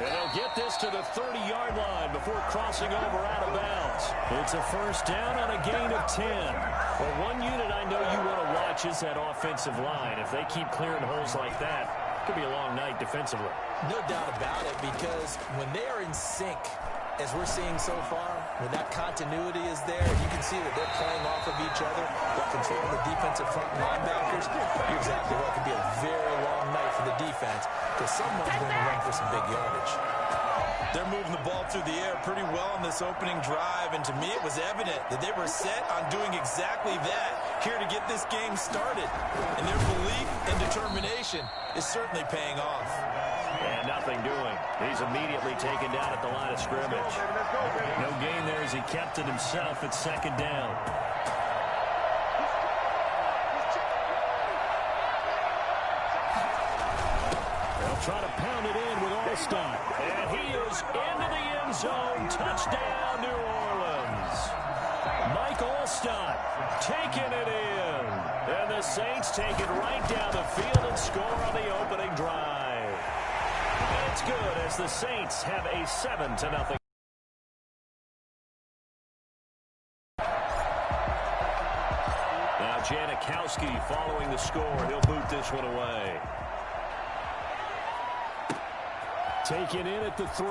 [SPEAKER 1] And he'll get this to the 30-yard line before crossing over out of bounds. It's a 1st down on a gain of 10. Well, one unit I know you want to watch is that offensive line. If they keep clearing holes like that, it could be a long night defensively.
[SPEAKER 2] No doubt about it, because when they are in sync, as we're seeing so far, when that continuity is there, you can see that they're playing off of each other while controlling the defensive front linebackers. You're exactly right. It could be a very long night for the defense because someone's going to run for some big yardage. They're moving the ball through the air pretty well on this opening drive, and to me it was evident that they were set on doing exactly that here to get this game started. And their belief and determination is certainly paying off.
[SPEAKER 1] And nothing doing. He's immediately taken down at the line of scrimmage. No gain there as he kept it himself at 2nd down. They'll try to pound it in with Alstott. And he is into the end zone. Touchdown, New Orleans. Mike Alstott taking it in. And the Saints take it right down the field and score on the opening drive. And it's good as the Saints have a 7-0. Now Janikowski following the score. He'll boot this one away. Taken in at the 3.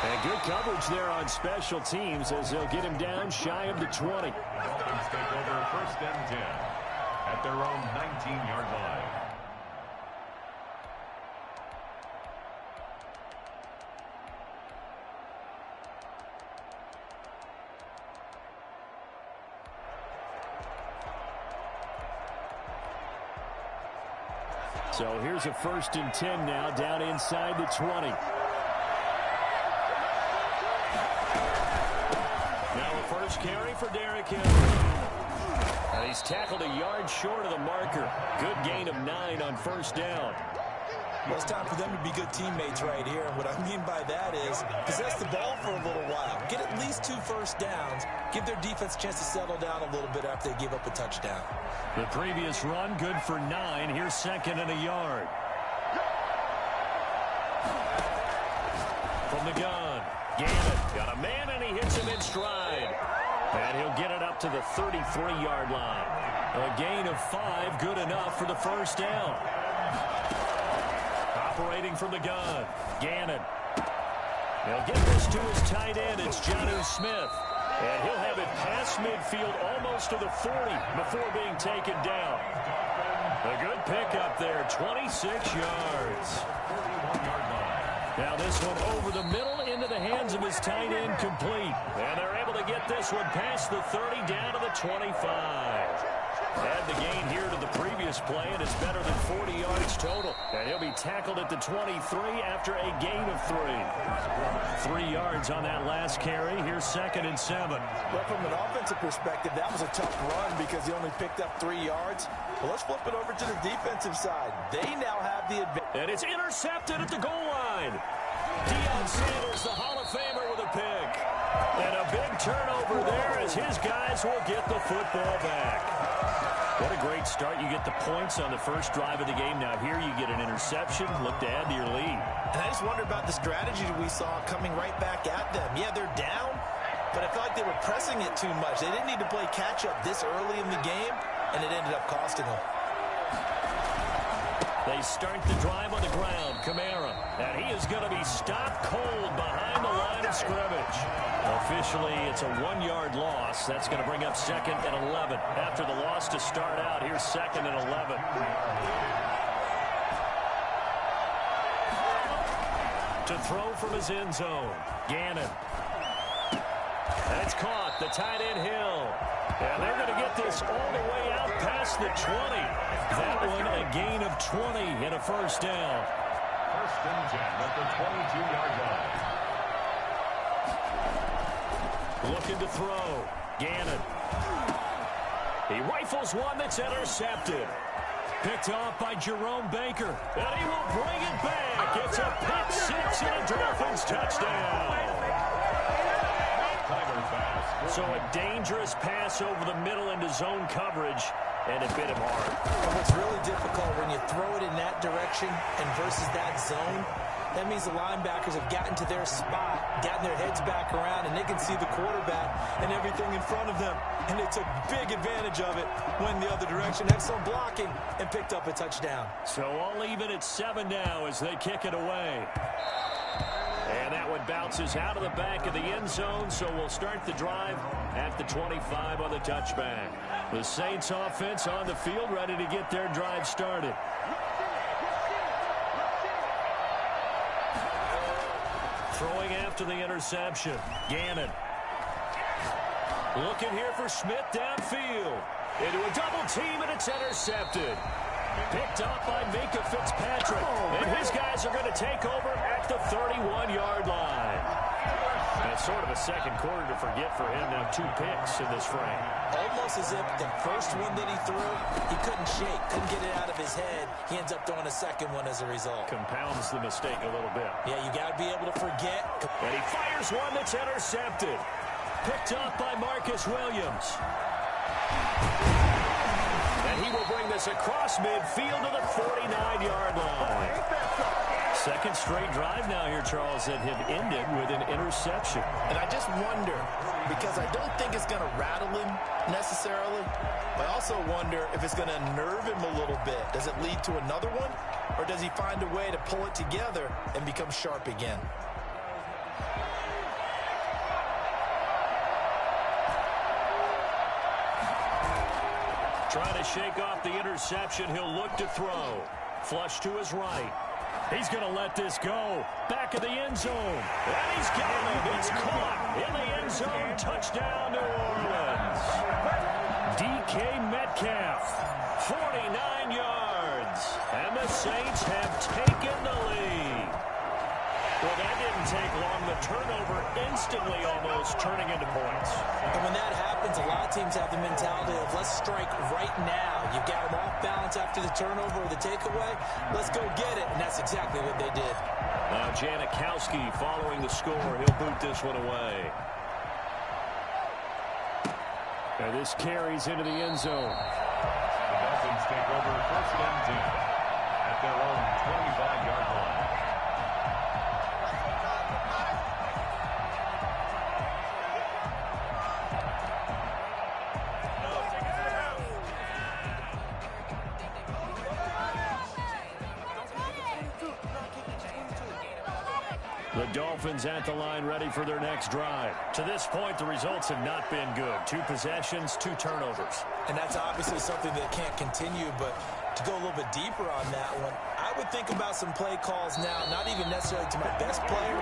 [SPEAKER 1] And good coverage there on special teams as they'll get him down shy of the 20.
[SPEAKER 3] Dolphins take over 1st and 10 at their own 19-yard line.
[SPEAKER 1] So here's a 1st and 10 now down inside the 20. push carry for Derrick Henry. And he's tackled a yard short of the marker. Good gain of 9 on first down.
[SPEAKER 2] Well, it's time for them to be good teammates right here. And what I mean by that is possess the ball for a little while. Get at least 2 first downs. Give their defense a chance to settle down a little bit after they give up a touchdown.
[SPEAKER 1] The previous run, good for 9. Here's 2nd and a yard. From the gun, Gannon got a man, and he hits him in stride. And he'll get it up to the 33-yard line. A gain of 5, good enough for the first down. Operating from the gun, Gannon. He'll get this to his tight end. It's Jonnu Smith. And he'll have it past midfield almost to the 40 before being taken down. A good pickup there, 26 yards. Now this one over the middle into the hands of his tight end, complete. And they're able to get this one past the 30 down to the 25. Add the gain here to the previous play, and it's better than 40 yards total. And he'll be tackled at the 23 after a gain of 3. 3 yards on that last carry. Here's 2nd and 7.
[SPEAKER 2] Well, from an offensive perspective, that was a tough run because he only picked up 3 yards. Well, let's flip it over to the defensive side. They now have the advantage.
[SPEAKER 1] And it's intercepted at the goal line. Deion Sanders, the Hall of Famer, with a pick. And a big turnover there as his guys will get the football back. What a great start. You get the points on the first drive of the game. Now here you get an interception. Look to add to your lead.
[SPEAKER 2] And I just wonder about the strategy we saw coming right back at them. Yeah, they're down, but I felt like they were pressing it too much. They didn't need to play catch-up this early in the game, and it ended up costing them.
[SPEAKER 1] They start the drive on the ground. Kamara. And he is going to be stopped cold behind the line of scrimmage. Officially, it's a 1-yard loss. That's going to bring up 2nd and 11. After the loss to start out, here's 2nd and 11. To throw from his end zone. Gannon. And it's caught. The tight end Hill. And they're going to get this all the way out past the 20. That one a gain of 20 and a first down.
[SPEAKER 3] 1st and 10 at the 22-yard line.
[SPEAKER 1] Looking to throw. Gannon. He rifles one that's intercepted. Picked off by Jerome Baker. And he will bring it back. It's a pick 6 and a Dolphins touchdown. So a dangerous pass over the middle into zone coverage, and it bit him hard.
[SPEAKER 2] And what's really difficult when you throw it in that direction and versus that zone, that means the linebackers have gotten to their spot, gotten their heads back around, and they can see the quarterback and everything in front of them. And they took big advantage of it, went the other direction, excellent blocking, and picked up a touchdown.
[SPEAKER 1] So all even at 7 now as they kick it away. And that one bounces out of the back of the end zone, so we'll start the drive at the 25 on the touchback. The Saints offense on the field, ready to get their drive started. Throwing after the interception, Gannon. Looking here for Smith downfield. Into a double team, and it's intercepted. Picked up by Minkah Fitzpatrick. And his guys are going to take over at the 31-yard line. That's sort of a second quarter to forget for him. Now 2 picks in this frame.
[SPEAKER 2] Almost as if the first one that he threw, he couldn't shake, couldn't get it out of his head. He ends up throwing a second one as a result.
[SPEAKER 1] Compounds the mistake a little bit.
[SPEAKER 2] Yeah, you got to be able to forget.
[SPEAKER 1] And he fires one that's intercepted. Picked off by Marcus Williams. And he will bring this across midfield to the 49-yard line. Second straight drive now here, Charles, that have ended with an interception.
[SPEAKER 2] And I just wonder, because I don't think it's going to rattle him necessarily, but I also wonder if it's going to nerve him a little bit. Does it lead to another one, or does he find a way to pull it together and become sharp again?
[SPEAKER 1] Trying to shake off the interception. He'll look to throw. Flush to his right. He's going to let this go. Back of the end zone. And he's got it. It's caught in the end zone. Touchdown, New Orleans. DK Metcalf, 49 yards. And the Saints have taken the lead. Well, that didn't take long. The turnover instantly almost turning into points.
[SPEAKER 2] And when that happens, a lot of teams have the mentality of let's strike right now. You've got them off balance after the turnover or the takeaway. Let's go get it. And that's exactly what they did.
[SPEAKER 1] Janikowski following the score. He'll boot this one away. And this carries into the end zone.
[SPEAKER 3] The Dolphins take over first and 10 at their own 25-yard line.
[SPEAKER 1] The Dolphins at the line ready for their next drive. To this point, the results have not been good. 2 possessions, 2 turnovers.
[SPEAKER 2] And that's obviously something that can't continue, but to go a little bit deeper on that one, I would think about some play calls now, not even necessarily to my best player,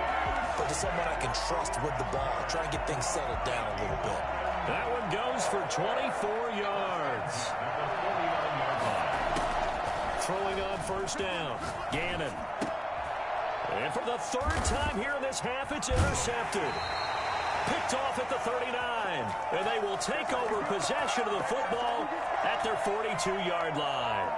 [SPEAKER 2] but to someone I can trust with the ball. Try and get things settled down a little bit.
[SPEAKER 1] That one goes for 24 yards. Throwing on first down. Gannon. And for the 3rd time here in this half, it's intercepted. Picked off at the 39. And they will take over possession of the football at their 42-yard line.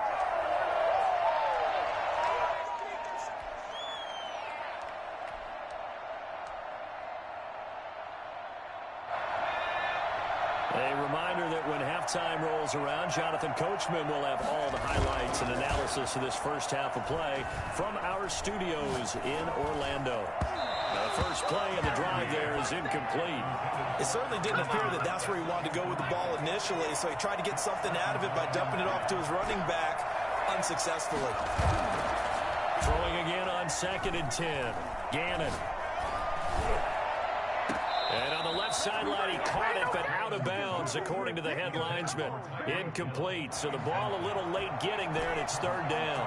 [SPEAKER 1] A reminder that when halftime rolls around, Jonathan Coachman will have all the highlights and analysis of this first half of play from our studios in Orlando. Now, the first play in the drive there is incomplete.
[SPEAKER 2] It certainly didn't appear that that's where he wanted to go with the ball initially, so he tried to get something out of it by dumping it off to his running back unsuccessfully.
[SPEAKER 1] Throwing again on 2nd and 10. Gannon. And on the left sideline, he caught it, but out of bounds, according to the head linesman. Incomplete, so the ball a little late getting there, and it's 3rd down.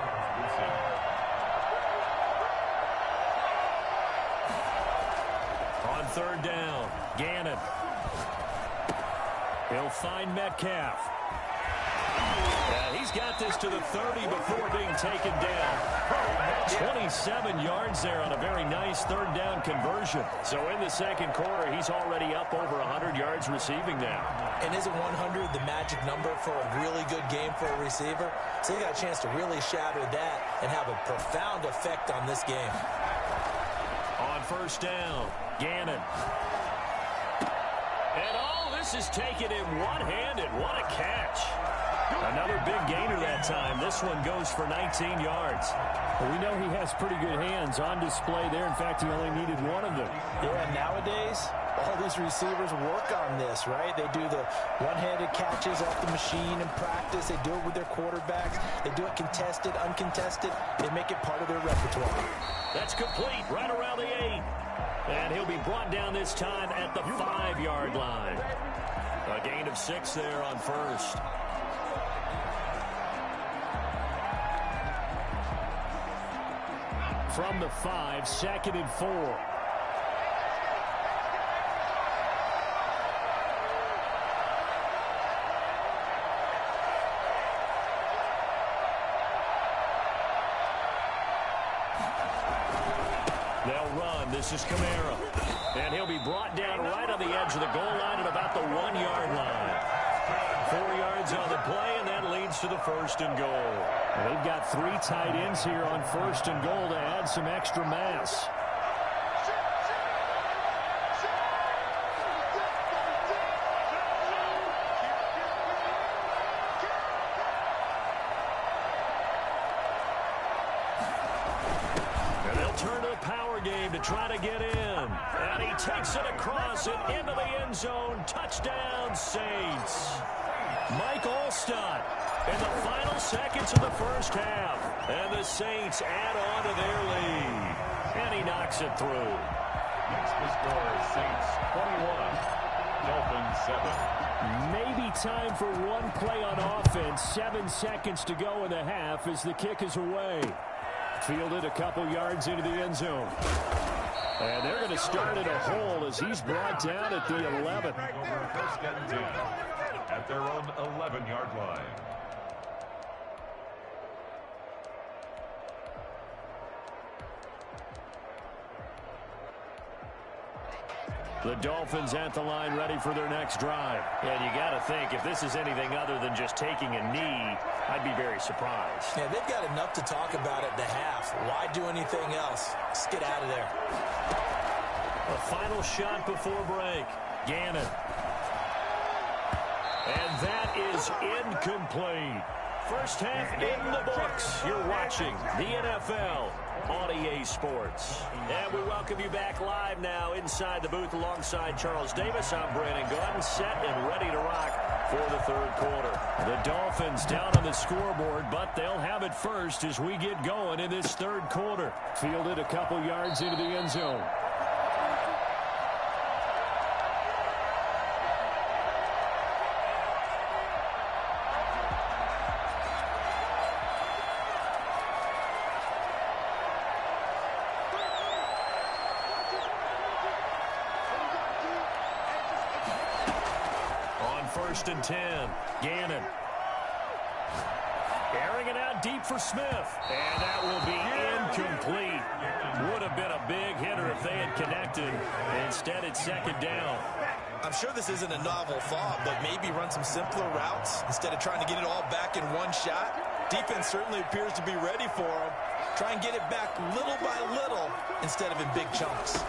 [SPEAKER 1] On 3rd down, Gannon. He'll find Metcalf. He's got this to the 30 before being taken down. 27 yards there on a very nice 3rd down conversion. So in the 2nd quarter, he's already up over 100 yards receiving now.
[SPEAKER 2] And isn't 100 the magic number for a really good game for a receiver? So he got a chance to really shatter that and have a profound effect on this game.
[SPEAKER 1] On 1st down, Gannon. And all this is taken in one-handed. What a catch. Another big gainer that time. This one goes for 19 yards.
[SPEAKER 4] Well, we know he has pretty good hands on display there. In fact, he only needed one of them.
[SPEAKER 2] Yeah, nowadays, all these receivers work on this, right? They do the one-handed catches off the machine in practice. They do it with their quarterbacks. They do it contested, uncontested. They make it part of their repertoire.
[SPEAKER 1] That's complete right around the 8. And he'll be brought down this time at the 5-yard line. A gain of 6 there on 1st. From the 5, 2nd and 4. They'll run. This is Kamara. And he'll be brought down right on the edge of the goal line at about the 1-yard line. 4 yards on the play, and that leads to the 1st and goal.
[SPEAKER 4] Well, they've got 3 tight ends here on 1st and goal to add some extra mass.
[SPEAKER 1] And they'll turn to the power game to try to get in. And he takes it across and into the end zone. Touchdown, Saints. Mike Alstott in the final seconds of the first half. And the Saints add on to their lead. And he knocks it through.
[SPEAKER 3] Next to score, Saints 21, Dolphins 7.
[SPEAKER 4] Maybe time for one play on offense. 7 seconds to go in the half as the kick is away. Fielded a couple yards into the end zone. And they're going to start at a hole as he's brought down at the 11.
[SPEAKER 3] Over first and 10 at their own 11-yard line.
[SPEAKER 4] The Dolphins at the line ready for their next drive.
[SPEAKER 1] And you got to think, if this is anything other than just taking a knee, I'd be very surprised.
[SPEAKER 2] Yeah, they've got enough to talk about at the half. Why do anything else? Just get out of there.
[SPEAKER 1] A final shot before break. Gannon. And that is incomplete. First half in the books. You're watching the NFL on EA Sports. And we welcome you back live now inside the booth alongside Charles Davis. I'm Brandon Gaudin, set and ready to rock for the third quarter.
[SPEAKER 4] The Dolphins down on the scoreboard, but they'll have it first as we get going in this third quarter. Fielded a couple yards into the end zone. First and 10. Gannon. Airing it out deep for Smith. And that will be incomplete. Would have been a big hitter if they had connected. Instead, it's second down.
[SPEAKER 2] I'm sure this isn't a novel thought, but maybe run some simpler routes instead of trying to get it all back in one shot. Defense certainly appears to be ready for him. Try and get it back little by little instead of in big chunks.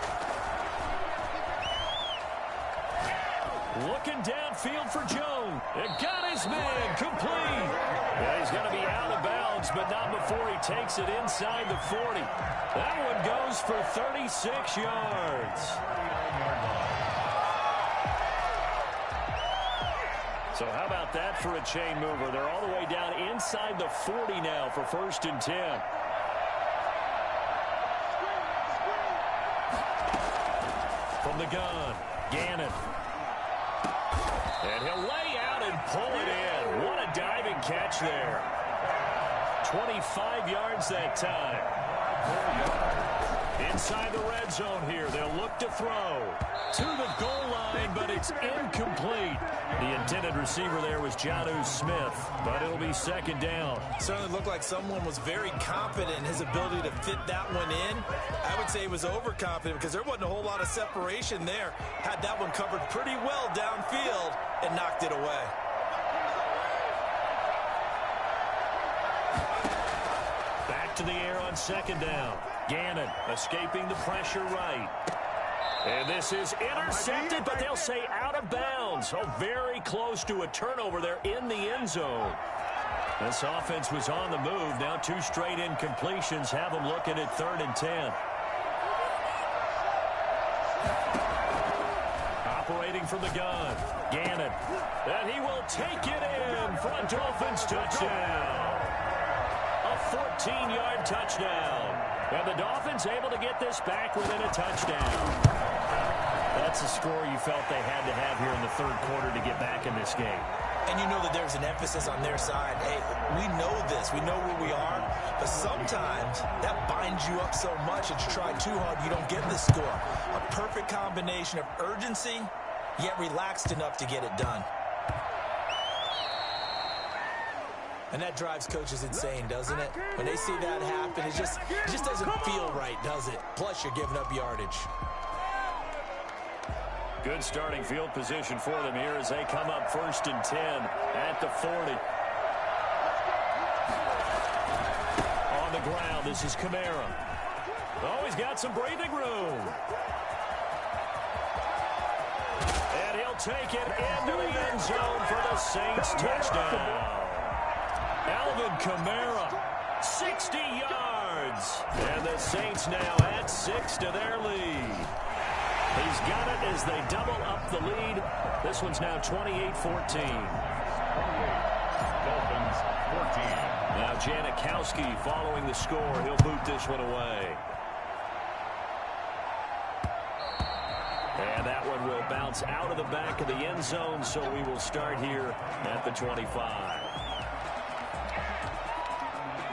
[SPEAKER 4] Looking downfield for Jones. It got his man complete. Yeah, he's going to be out of bounds, but not before he takes it inside the 40. That one goes for 36 yards. So how about that for a chain mover? They're all the way down inside the 40 now for first and 10. From the gun, Gannon. And he'll lay out and pull it in. What a diving catch there. 25 yards that time. Inside the red zone here. They'll look to throw to the goal line, but it's incomplete. The intended receiver there was Jonnu Smith, but it'll be second down.
[SPEAKER 2] Certainly looked like someone was very confident in his ability to fit that one in. I would say he was overconfident because there wasn't a whole lot of separation there. Had that one covered pretty well downfield and knocked it away.
[SPEAKER 4] Back to the air on second down. Gannon escaping the pressure right. And this is intercepted, but they'll say out of bounds. Oh, very close to a turnover there in the end zone. This offense was on the move. Now two straight incompletions have them looking at 3rd and 10. Operating from the gun, Gannon. And he will take it in for a Dolphins touchdown. A 14-yard touchdown. And the Dolphins able to get this back within a touchdown. That's a score you felt they had to have here in the third quarter to get back in this game.
[SPEAKER 2] And you know that there's an emphasis on their side. Hey, we know this. We know where we are. But sometimes that binds you up so much that you try too hard, you don't get the score. A perfect combination of urgency, yet relaxed enough to get it done. And that drives coaches insane, doesn't it? When they see that happen, it just doesn't feel right, does it? Plus, you're giving up yardage.
[SPEAKER 4] Good starting field position for them here as they come up 1st and 10 at the 40. On the ground, this is Kamara. Oh, he's got some breathing room. And he'll take it into the end zone for the Saints touchdown. Alvin Kamara, 60 yards. And the Saints now add 6 to their lead. He's got it as they double up the lead. This one's now 28-14.
[SPEAKER 3] Dolphins 14.
[SPEAKER 4] Now Janikowski following the score. He'll boot this one away. And that one will bounce out of the back of the end zone, so we will start here at the 25.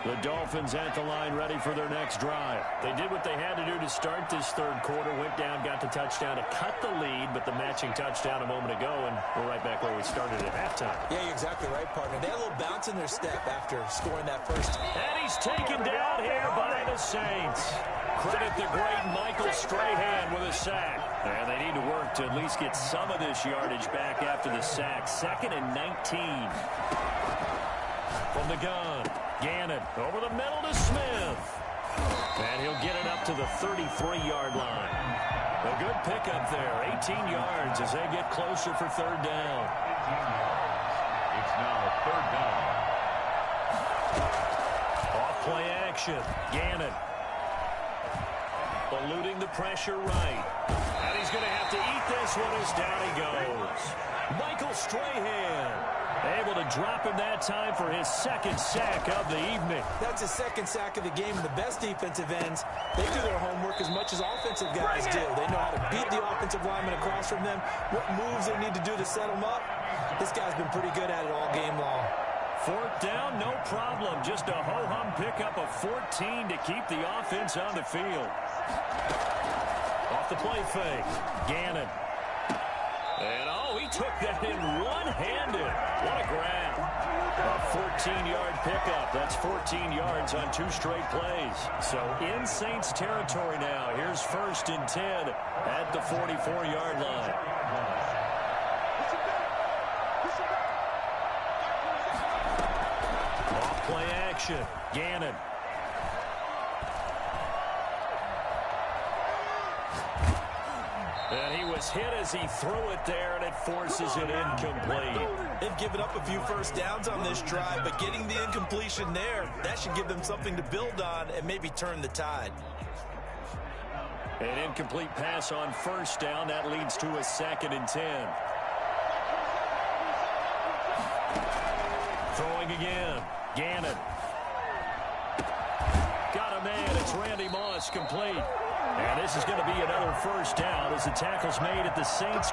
[SPEAKER 4] The Dolphins at the line ready for their next drive. They did what they had to do to start this third quarter, went down, got the touchdown to cut the lead, but the matching touchdown a moment ago, and we're right back where we started at halftime.
[SPEAKER 2] Yeah, you're exactly right, partner. They had a little bounce in their step after scoring that first.
[SPEAKER 4] And he's taken down here by the Saints.
[SPEAKER 1] credit the great Michael Strahan with a sack. And they need to work to at least get some of this yardage back after the sack. 2nd and 19. From the gun, Gannon over the middle to Smith. And he'll get it up to the 33-yard line. A good pickup there, 18 yards as they get closer for 3rd down.
[SPEAKER 3] 18 yards. It's now 3rd down.
[SPEAKER 1] Off play action, Gannon. Eluding the pressure right. And he's going to have to eat this one as down he goes. Michael Strahan able to drop him that time for his 2nd sack of the evening.
[SPEAKER 2] That's his 2nd sack of the game, and the best defensive ends, they do their homework as much as offensive guys do. They know how to beat the offensive lineman across from them, what moves they need to do to set them up. This guy's been pretty good at it all game long.
[SPEAKER 1] 4th down, no problem. Just a ho-hum pickup of 14 to keep the offense on the field. Off the play fake, Gannon. And, he took that in one-handed. What a grab. A 14-yard pickup. That's 14 yards on 2 straight plays. So in Saints territory now. Here's 1st and 10 at the 44-yard line. Off play action. Gannon. And he was hit as he threw it there, and it forces it incomplete.
[SPEAKER 2] They've given up a few 1st downs on this drive, but getting the incompletion there, that should give them something to build on and maybe turn the tide.
[SPEAKER 1] An incomplete pass on 1st down. That leads to a 2nd and 10. Throwing again. Gannon. Got a man. It's Randy Moss complete. And this is going to be another 1st down as the tackle's made at the Saints.